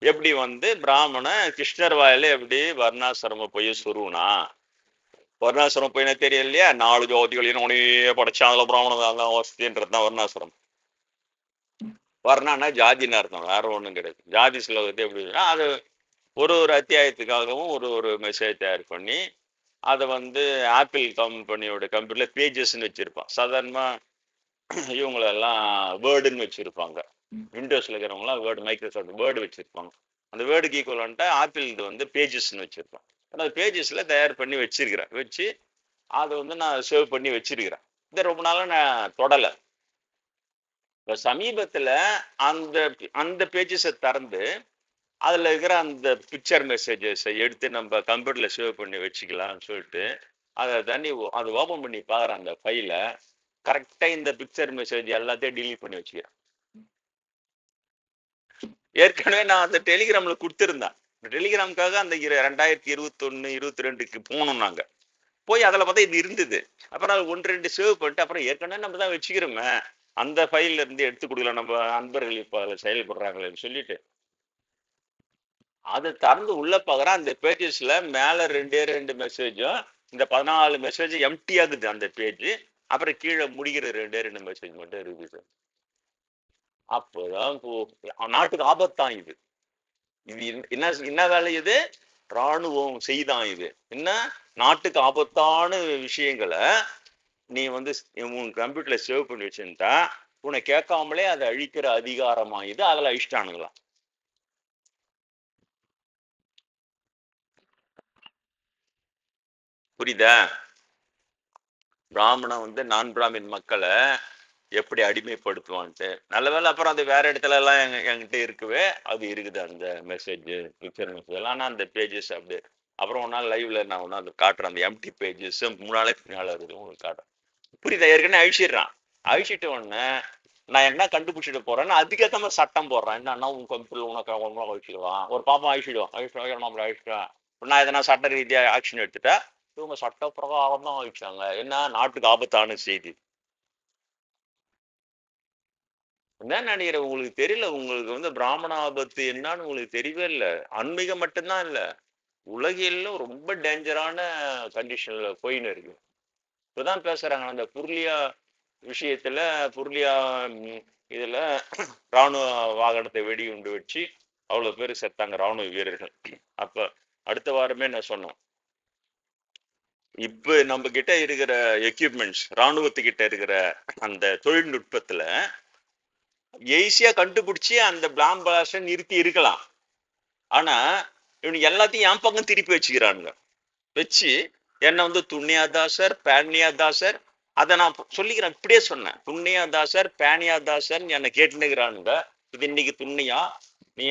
எப்படி வந்து பிராமண கிருஷ்ணர் வாயில எப்படி வர்ணாசிரம போய் சுருவனா, வர்ணாசிரமம் போயினா தெரியல இல்லையா, 4 ஜோதிகளையும் உனையே படைச்சா அதில் பிராமணன் தான் வசதின்றது தான் வர்ணாசிரம். வர்ணான்னா ஜாதின்னு அர்த்தம், வேற ஒன்றும் கிடையாது. ஜாதி ஸ்லோகத்தை எப்படின்னா அது ஒரு அத்தியாயத்துக்காகவும் ஒரு மெசேஜ் தயார் பண்ணி அதை வந்து ஆப்பிள் கம்பெனியோட கம்ப்யூட்டர்ல பேஜஸ்ன்னு வச்சிருப்பான். சாதாரணமாக இவங்களெல்லாம் வேர்டுன்னு வச்சிருப்பாங்க, விண்டோஸ்ல இருக்கிறவங்களாம் வேர்டு, மைக்ரோசாஃப்ட் வேர்டு வச்சிருப்பாங்க. அந்த வேர்டுக்கு ஈக்குவலண்டா ஆப்பிள் இது வந்து பேஜஸ்ன்னு வச்சிருப்பான். அந்த பேஜஸ்ல தயார் பண்ணி வச்சிருக்கிறேன், வச்சு அதை வந்து நான் சேவ் பண்ணி வச்சிருக்கிறேன். இதை ரொம்ப நாளாக நான் தொடலை. இப்போ சமீபத்தில் அந்த அந்த பேஜஸை திறந்து அதில் இருக்கிற அந்த பிக்சர் மெசேஜஸை எடுத்து நம்ம கம்ப்யூட்டரில் சேவ் பண்ணி வச்சுக்கலாம்னு சொல்லிட்டு அதை தண்ணி அதை ஓப்பன் பண்ணி பார்க்குறேன். அந்த ஃபைலை கரெக்டாக இந்த பிக்சர் மெசேஜ் எல்லாத்தையும் டிலீட் பண்ணி வச்சுக்கிறேன். ஏற்கனவே நான் அந்த டெலிகிராமில் கொடுத்துருந்தேன். டெலிகிராமுக்காக அந்த 2021-22க்கு போகணும். நாங்கள் போய் அதில் பார்த்தா இது இருந்தது. அப்புறம் அது 1-2 சேவ் பண்ணிட்டு அப்புறம் ஏற்கனவே நம்ம தான் வச்சுக்கிறோமே, அந்த ஃபைல்ல இருந்து எடுத்து கொடுக்கலாம், நம்ம அன்பர்கள் இப்போ அதில் செயல்படுறாங்களேன்னு சொல்லிட்டு அதை திறந்து உள்ள பார்க்குறேன். அந்த பேஜஸ்ல மேலே 2 மெசேஜும், இந்த 14 மெசேஜ் எம்டி ஆகுது அந்த பேஜ். அப்புறம் கீழே முடிகிற 2 மெசேஜ் மட்டும் இருக்குது. அப்போதான் நாட்டுக்கு ஆபத்தான் இது. இது என்ன வேலை? இது இராணுவம் செய்தான். இது என்ன நாட்டுக்கு ஆபத்தான விஷயங்களை நீ வந்து உன் கம்ப்யூட்டர்ல சேவ் பண்ணி வச்சுட்டா உன்னை கேட்காமலே அதை அழிக்கிற அதிகாரமா இது. அதில் அழிச்சிட்டானுங்களாம். புரியுதா? பிராமணன் வந்து நான் பிராமின் மக்களை எப்படி அடிமைப்படுத்துவான்ட்டு. நல்ல வேலை அப்புறம் அது வேற இடத்துல எல்லாம் என்கிட்ட இருக்குவே, அது இருக்குது அந்த மெசேஜ், பிக்சர் மெசேஜ் எல்லாம். ஆனால் அந்த பேஜஸ் அப்படி அப்புறம் ஒரு நாள் லைவ்ல நான் ஒன்று அது காட்டுறேன். அந்த எம்டி பேஜஸ் முன்னாலே பின்னால இருக்குது, உங்களுக்கு காட்டுறேன். புரியுதா? ஏற்கனவே அழிச்சிடுறான். அழிச்சிட்ட உடனே நான் என்ன கண்டுபிடிச்சிட்டு போறேன்னா அதுக்கேற்ற மாதிரி சட்டம் போடுறேன். என்னன்னா உன் கம்ப்யூட்டர் உனக்கு அழிச்சிடுவான், ஒரு பாப்பா அழிச்சிடுவான், நம்மள அழிச்சிடுவான். நான் எதனா சட்ட ரீதியா ஆக்ஷன் எடுத்துட்டா இவங்க சட்ட பிரகாரம் தான் அழிச்சாங்க. என்ன நாட்டுக்கு ஆபத்தான செய்தி. என்ன நினைக்கிறேன் உங்களுக்கு தெரியல, உங்களுக்கு வந்து பிராமண ஆபத்து என்னன்னு உங்களுக்கு தெரியவே இல்லை. ஆன்மீகம் மட்டும்தான் இல்லை, உலகில ரொம்ப டேஞ்சரான கண்டிஷன்ல போயின்னு இருக்கு. இப்பதான் பேசுறாங்க அந்த புருலியா விஷயத்துல, புருலியா இதுல இராணுவ வாகனத்தை வெடிகுண்டு வச்சு அவ்வளவு பேர் செத்தாங்க, இராணுவ வீரர்கள். அப்ப அடுத்த வாரமே நான் சொன்னோம், இப்ப நம்ம கிட்ட இருக்கிற எக்யூப்மெண்ட்ஸ், இராணுவத்துக்கிட்ட இருக்கிற அந்த தொழில்நுட்பத்துல ஈஸியா கண்டுபிடிச்சி அந்த பிளாம் பிளாஸ்ட நிறுத்தி இருக்கலாம். ஆனா இவனுக்கு எல்லாத்தையும் என் பக்கம் திருப்பி வச்சுக்கிறானுங்க. வச்சு என்ன வந்து துண்ணியாதாசர், பேனியாதாசர், அதை நான் சொல்லிக்கிறேன், இப்படியே சொன்னேன், துண்ணியாதாசர் பேனியாதாசர் என்னை கேட்டுனுக்கிறானுங்க. இது இன்னைக்கு துண்ணியா, நீ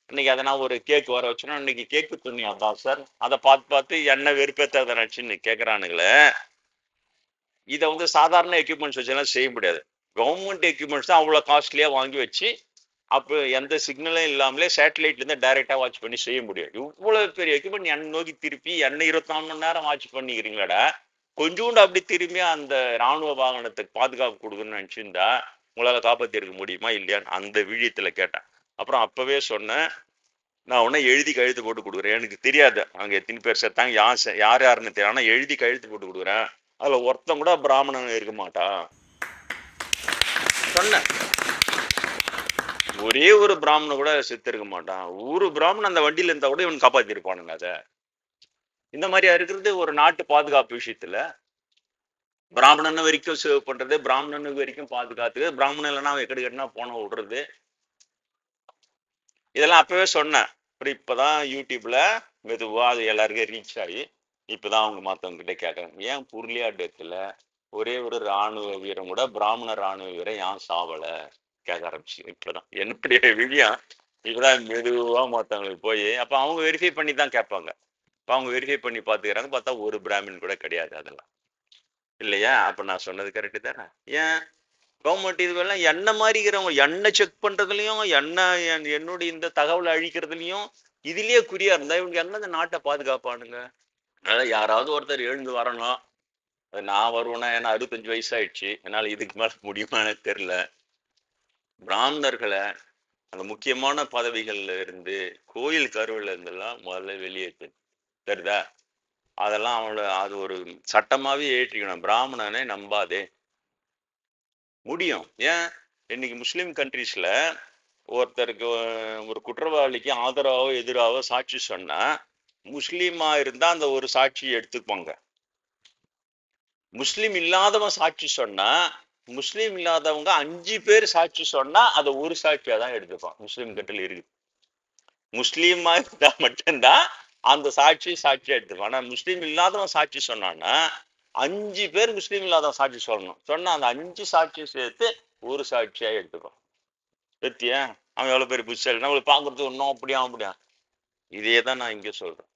இன்னைக்கு அதை நான் ஒரு கேக் வர வச்சுனா இன்னைக்கு கேக்கு துண்ணியாதாசர், அதை பார்த்து என்ன வெறுப்பேத்த நினைச்சுன்னு கேட்கறானுங்களே. இதை வந்து சாதாரண எக்யூப்மெண்ட்ஸ் வச்செல்லாம் செய்ய முடியாது. கவர்மெண்ட் எக்யூப்மெண்ட்ஸ் தான் அவ்வளோ காஸ்ட்லியாக வாங்கி வச்சு அப்போ எந்த சிக்னலும் இல்லாமலே சேட்டலைட்ல இருந்து டைரக்டா வாட்ச் பண்ணி செய்ய முடியும். இவ்வளவு பெரிய எக்யூப்மெண்ட் என்னை நோக்கி திருப்பி என்ன 24 மணி நேரம் வாட்ச் பண்ணிக்கிறீங்களாடா, கொஞ்சோண்டு அப்படி திரும்பி அந்த ராணுவ வாகனத்துக்கு பாதுகாப்பு கொடுக்குன்னு நினைச்சிருந்தா உங்களால காப்பாத்தி இருக்க முடியுமா இல்லையான்னு அந்த விழியத்துல கேட்டேன். அப்புறம் அப்பவே சொன்னேன், நான் உடனே எழுதி கையெழுத்து போட்டு கொடுக்குறேன். எனக்கு தெரியாது அங்க எத்தனை பேர் செத்தாங்க, யார் யாருன்னு தெரியும், ஆனா எழுதி கையெழுத்து போட்டு கொடுக்குறேன். அதுல ஒருத்தன் கூட பிராமணன் இருக்க மாட்டான் சொன்னேன். ஒரே ஒரு பிராமணன் கூட செத்து இருக்க மாட்டான். ஒரு பிராமணன் அந்த வண்டியில இருந்தா கூட இவன் காப்பாத்திருப்பானுங்க. அத இந்த மாதிரியா இருக்கிறது ஒரு நாட்டு பாதுகாப்பு விஷயத்துல. பிராமணன் வரைக்கும் சேவ் பண்றது, பிராமணனுக்கு வரைக்கும் பாதுகாத்து, பிராமணன் இல்லைன்னா அவன் எக்கடி கட்டினா போன விடுறது, இதெல்லாம் அப்பவே சொன்னேன். அப்புறம் இப்பதான் யூடியூப்ல மெதுவா அது எல்லாருக்கும் ரீச் ஆகி இப்பதான் அவங்க மத்தவங்க கிட்ட கேட்கறாங்க, ஏன் புருளியாட்டத்துல ஒரே ஒரு ராணுவ வீரன் கூட பிராமண ராணுவ வீரன் ஏன் சாவல கேட்க ஆரம்பிச்சு. இப்பதான் என்னுடைய விழியம் இப்பதான் மெதுவா மத்தவங்களுக்கு போய் அப்ப அவங்க வெரிஃபை பண்ணி தான் கேட்பாங்க. இப்ப அவங்க வெரிஃபை பண்ணி பாத்துக்கிறாங்க, பார்த்தா ஒரு பிராமின் கூட கிடையாது அதெல்லாம். இல்லையா? அப்ப நான் சொன்னது கரெக்டு தானே? ஏன் கவர்மெண்ட் இதுவெல்லாம் என்ன மாதிரி இருக்கிறவங்க என்ன செக் பண்றதுலயும் என்னுடைய இந்த தகவலை அழிக்கிறதுலயும் இதுலயே குறியா இருந்தா இவங்க என்ன இந்த நாட்டை பாதுகாப்பானுங்க? அதாவது யாராவது ஒருத்தர் எழுந்து வரணும். அது நான் வருவேன்னா, ஏன்னா 65 வயசு ஆயிடுச்சு, என்னால இதுக்கு மேல முடியுமான்னு தெரியல. பிராமணர்களை அந்த முக்கியமான பதவிகள்ல இருந்து கோயில் கருவில இருந்தெல்லாம் முதல்ல வெளியேற்று தெரியுதா? அதெல்லாம் அவங்கள அது ஒரு சட்டமாவே ஏற்றிக்கணும். பிராமணனை நம்பாதே. முடியும். ஏன் இன்னைக்கு முஸ்லிம் கண்ட்ரீஸ்ல ஒருத்தருக்கு ஒரு குற்றவாளிக்கு ஆதரவோ எதிராவோ சாட்சி சொன்னா முஸ்லீமா இருந்தா அந்த ஒரு சாட்சியை எடுத்துப்பாங்க. முஸ்லீம் இல்லாதவன் சாட்சி சொன்னா, முஸ்லீம் இல்லாதவங்க 5 பேர் சாட்சி சொன்னா அதை ஒரு சாட்சியா தான் எடுத்துப்பான். முஸ்லீம் கட்டில் இருக்கு. முஸ்லீமா இருந்தா மட்டும்தான் அந்த சாட்சியா எடுத்துப்பான். ஆனா முஸ்லீம் இல்லாதவன் சாட்சி சொன்னான்னா 5 பேர் முஸ்லீம் இல்லாதவன் சாட்சி சொல்லணும். சொன்னா அந்த 5 சாட்சியை சேர்த்து ஒரு சாட்சியா எடுத்துப்பான். பத்தியா அவன் எவ்வளவு பேர் புதுசாக நம்மளுக்கு பாக்குறது ஒன்றும் அப்படியா. இதே தான் நான் இங்க சொல்றேன்.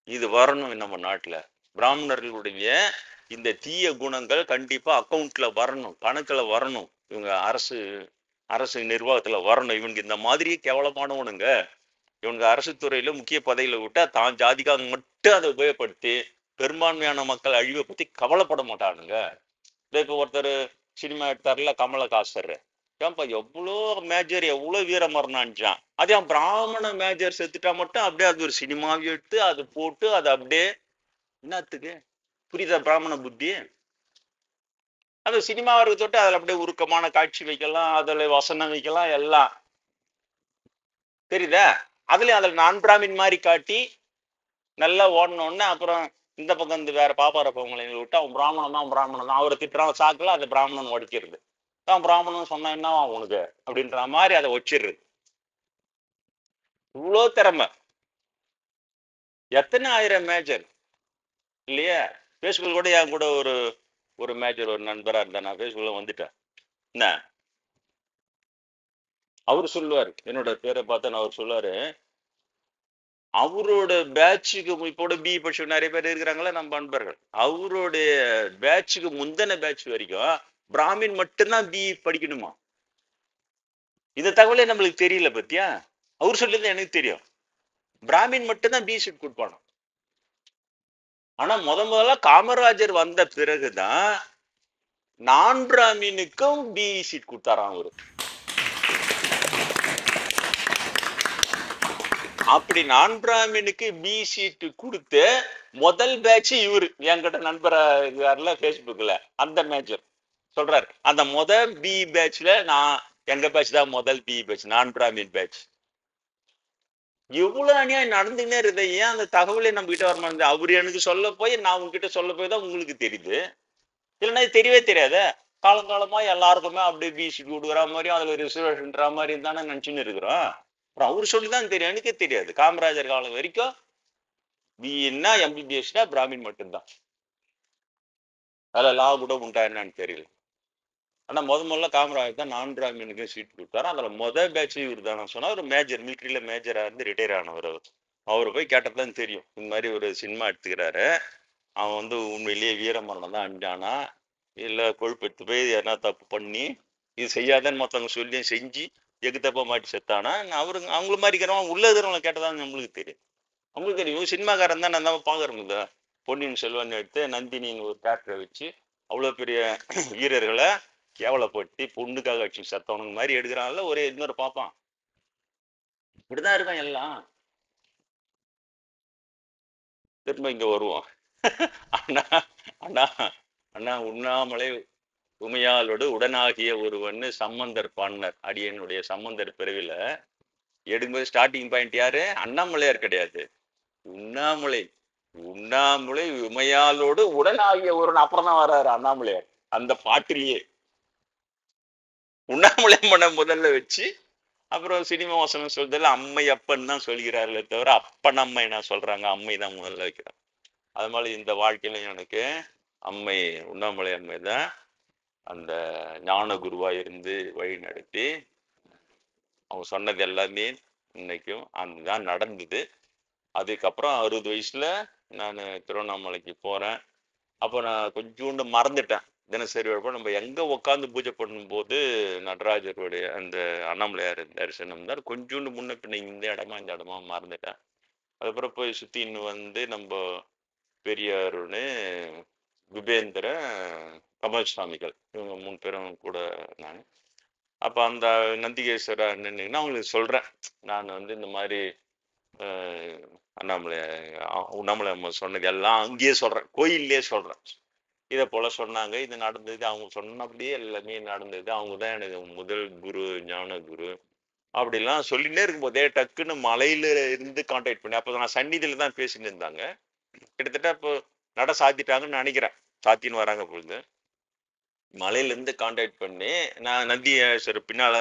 இது வரணும் நம்ம நாட்டுல. பிராமணர்களுடைய இந்த தீய குணங்கள் கண்டிப்பா அக்கௌண்ட்ல வரணும், கணக்குல வரணும், இவங்க அரசு நிர்வாகத்துல வரணும். இவங்க இந்த மாதிரி கேவலமானவனுங்க. இவங்க அரசு துறையில முக்கிய பதவியில விட்டா தான் ஜாதிக்காக மட்டும் அதை உபயோகப்படுத்தி பெரும்பான்மையான மக்கள் அழிவை பத்தி கவலைப்பட மாட்டானுங்க. இப்ப ஒருத்தர் சினிமா எடுத்தாருல கமலஹாசர், ஏன்பா எவ்வளோ மேஜர் எவ்வளவு வீர மரணான்ச்சான், அதே பிராமண மேஜர் செத்துட்டா மட்டும் அப்படியே அது ஒரு சினிமாவை எடுத்து அது போட்டு அது அப்படியே என்னத்துக்கு புரியுதா பிராமண புத்தி? அது சினிமா வர்றது தொட்டு அதுல அப்படியே உருக்கமான காட்சி வைக்கலாம், அதுல வசனம் வைக்கலாம், எல்லாம் தெரியுதா? அதுல நான் பிராமின் மாதிரி காட்டி நல்லா ஓடணும்னு அப்புறம் இந்த பக்கம் இந்த வேற பாப்பாரப்பவங்களை விட்டு அவன் பிராமணன் தான் அவரை திட்டுறான் சாக்குல அதை பிராமணன் உடைக்கிறது. தான் பிராமணன் சொன்னா என்ன உனக்கு அப்படின்ற மாதிரி அதை வச்சிடுறது. இவ்வளோ திறமை, எத்தனை ஆயிரம் மேஜர் இல்லையா? பேஸ்புக் கூட என் கூட ஒரு மேஜர் ஒரு நண்பரா இருந்தா, நான் பேஸ்புக்ல வந்துட்டேன். என்ன அவரு சொல்லுவாரு, என்னோட பேரை பார்த்தா அவர் சொல்லுவாரு, அவரோட பேட்சுக்கு இப்போட பி படிச்சு நிறைய பேர் இருக்கிறாங்களா நம்ம நண்பர்கள், அவருடைய பேட்சுக்கு முந்தின பேட்ச் வரைக்கும் பிராமின் மட்டும்தான் பி படிக்கணுமா. இந்த தகவலே நம்மளுக்கு தெரியல பத்தியா? அவர் சொல்லிதான் எனக்கு தெரியும். பிராமின் மட்டும்தான் பி சீட் கொடுப்பானோ. ஆனா முதல்ல காமராஜர் வந்த பிறகுதான் நான் பிராமினுக்கும் பி சீட் கொடுத்தாராம் அவரு. அப்படி நான் பிராமினுக்கு பி சீட் கொடுத்து முதல் பேட்ச் இவரு என்கிட்ட நண்பரா இருக்காருல பேஸ்புக்ல அந்த மேஜர் சொல்றாரு, அந்த முதல் பி பேட்ச்ல நான் எங்க பேட்ச் தான் முதல் பி பேட்ச், நான் பிராமின் பேட்ச். எவ்வளவு அநியாயம் நடந்துன்னே இருக்குது. ஏன் அந்த தகவலை நம்ம கிட்ட வர மாட்டேங்குது? அவரு எனக்கு சொல்ல போய் நான் உங்ககிட்ட சொல்ல போய் தான் உங்களுக்கு தெரியுது, இல்லைன்னா தெரியவே தெரியாத. காலங்காலமா எல்லாருக்குமே அப்படியே பிசி கொடுக்குற மாதிரியும் அதுல ரிசர்வேஷன்ற மாதிரி தானே நினைச்சுன்னு இருக்கிறோம். அப்புறம் அவரு சொல்லிதான் தெரியும், எனக்கே தெரியாது. காமராஜர் காலம் வரைக்கும் பின்னா எம்பிபிஎஸ்னா பிராமின் மட்டும்தான். அதுல லா கூட உண்டா என்னன்னு தெரியல. ஆனா முதல்ல காமராஜர் தான் நான் பிராமினுக்கு சீட் கொடுத்தாரு. அதுல பேட்ச் இவர் தான் சொன்னா, ஒரு மேஜர் மிலிட்டரியில மேஜரா இருந்து ரிட்டையர் ஆனவர். அவரு போய் கேட்டதான் தெரியும், இந்த மாதிரி ஒரு சினிமா எடுத்துக்கிறாரு, அவன் உண்மையிலேயே வீரமரணம் தான் அஞ்சானா இல்ல கொழுப்பு எடுத்து போய் எதனா தப்பு பண்ணி இது செய்யாதன்னு மற்றவங்க சொல்லி செஞ்சு எகுத்தப்ப மாட்டி செத்தானா அவங்கள மாதிரி இருக்கிறவன் உள்ள இருக்கிறவங்களை கேட்டதான் நம்மளுக்கு தெரியும். அவங்களுக்கு தெரியும் சினிமாக்காரன் தான் நான் பாக்குறோம். இந்த பொன்னியின் செல்வன் எடுத்து நந்தினின்னு ஒரு கேரக்டரை வச்சு அவ்வளவு பெரிய வீரர்களை கேவலப்படுத்தி பொண்ணுக்காக வச்சு செத்தவனுங்க மாதிரி எடுக்கிறாங்கல்ல, ஒரு இன்னொரு பார்ப்பான். இப்படிதான் இருக்கான் எல்லாம். திரும்ப இங்க வருவோம். அண்ணா அண்ணா அண்ணா உண்ணாமலை உமையாலோடு உடனாகிய ஒருவன்னு சம்பந்தர் பாடினார். அடியனுடைய சம்பந்தர் பிரிவில எடுக்கும்போது ஸ்டார்டிங் பாயிண்ட் யாரு? அண்ணாமலையார் கிடையாது, உண்ணாமலை. உண்ணாமலை உமையாலோடு உடனாகிய ஒருவன் அப்புறம் தான் வர்றாரு அண்ணாமலையார். அந்த பாட்டிலேயே உண்ணாமலை பண்ண முதல்ல வச்சு அப்புறம் சினிமா வசனம் சொல்றதுல அம்மை அப்பன் தான் சொல்கிறார்களே தவிர அப்பன் அம்மை நான் சொல்றாங்க, அம்மை தான் முதல்ல வைக்கிறாங்க. அது மாதிரி இந்த வாழ்க்கையிலும் எனக்கு அம்மை உண்ணாமலை அம்மை தான் அந்த ஞான குருவா இருந்து வழி நடத்தி அவங்க சொன்னது எல்லாமே இன்னைக்கும் அதுதான் நடந்தது. அதுக்கப்புறம் 60 வயசுல நான் திருவண்ணாமலைக்கு போறேன். அப்போ நான் கொஞ்சோண்டு மறந்துட்டேன். தினசரி வழிபாடு நம்ம எங்க உட்காந்து பூஜை பண்ணும்போது நடராஜருடைய அந்த அண்ணாமலையார் தரிசனம் தான் கொஞ்சோண்டு முன்ன பின்ன இந்த இடமா இந்த இடமா மறந்துட்டேன். அதுக்கப்புறம் போய் சுத்தின்னு வந்து நம்ம பெரியாருன்னு குபேந்திர கமல் சுவாமிகள் இவங்க 3 பேரும் கூட நான் அப்ப அந்த நந்திகேஸ்வரர் அண்ணன்னா அவங்களுக்கு சொல்றேன், நான் வந்து இந்த மாதிரி அண்ணாமலை உண்ணாமலை அம்மா சொன்னது எல்லாம் அங்கேயே சொல்றேன், கோயிலே சொல்றேன். இதை போல சொன்னாங்க, இது நடந்தது, அவங்க சொன்னபடியே எல்லாமே நடந்தது, அவங்கதான் எனக்கு முதல் குரு, ஞான குரு அப்படிலாம் சொல்லிட்டே இருக்கும்போதே டக்குன்னு மலையில இருந்து கான்டாக்ட் பண்ணி, அப்போ நான் சந்நிதியில தான் பேசிட்டு இருந்தாங்க. கிட்டத்தட்ட இப்போ நட சாத்திட்டாங்கன்னு நினைக்கிறேன், சாத்தின்னு வராங்க பொழுது மலையில இருந்து கான்டாக்ட் பண்ணி நான் நந்தியேஸ்வரர் பின்னால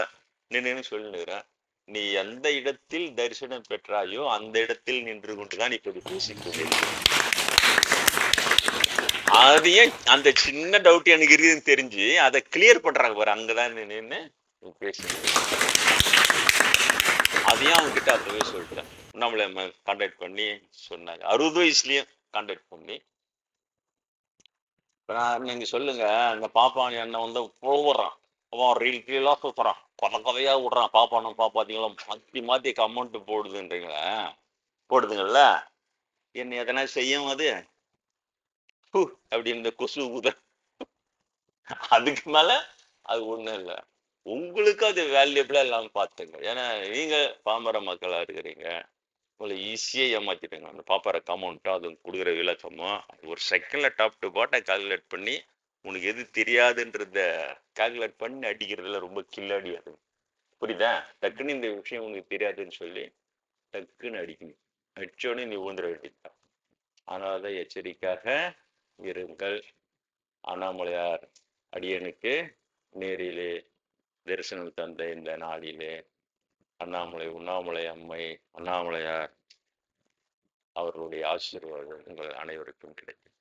நின்று சொல்லிடுறேன், நீ எந்த இடத்தில் தரிசனம் பெற்றாயோ அந்த இடத்தில் நின்று கொண்டுதான் இப்போது பேசிக்கொண்டிருக்கிறேன். அதையே அந்த சின்ன டவுட் எனக்கு இருக்குதுன்னு தெரிஞ்சு அதை கிளியர் பண்றாங்க பாரு, அங்கதான் நின்று பேசி. அதையும் அவங்க கிட்ட அப்பவே சொல்லிட்டேன். நம்மள கான்டாக்ட் பண்ணி சொன்னாங்க, 60 வயசுலயும் கான்டாக்ட் பண்ணி. நீங்க சொல்லுங்க, அந்த பாப்பான் என்ன வந்து போடுறான், அவன் ரீல் கீழா சுத்துறான், கதையா விடுறான், பாப்பானும் பாப்பாத்தீங்களா மாத்தி மாத்தி கமெண்ட் போடுதுன்றீங்களா, போடுதுங்கள்ல, என்ன எதனா செய்யும் அது அப்படி இந்த கொசு ஊத. அதுக்கு மேல அது ஒண்ணும் இல்லை, உங்களுக்கு அது வேல்யூபிளா இல்லாம பாத்துங்க. ஏன்னா நீங்க பாமர மக்களா இருக்கிறீங்க, உங்களை ஈஸியா ஏமாத்திட்டுங்க. அந்த பாப்பார கமெண்ட்டோ அது கொடுக்குற விளக்கமோ ஒரு செகண்ட்ல டாப் டு பாட்டம் கால்குலேட் பண்ணி உனக்கு எது தெரியாதுன்றத கால்குலேட் பண்ணி அடிக்கிறதுல ரொம்ப கில்லாடி. அது புரியுதா? டக்குன்னு இந்த விஷயம் உனக்கு தெரியாதுன்னு சொல்லி டக்குன்னு அடிக்கணும், அடிச்சோடனே நீ ஊந்துட வேண்டியதுதான். அதனாலதான் எச்சரிக்கையாக இருங்கள். அண்ணாமலையார் அடியனுக்கு நேரிலே தரிசனம் தந்த இந்த நாளிலே அண்ணாமலை உண்ணாமலை அம்மை அண்ணாமலையார் அவர்களுடைய ஆசீர்வாதம் உங்கள் அனைவருக்கும் கிடைக்கும்.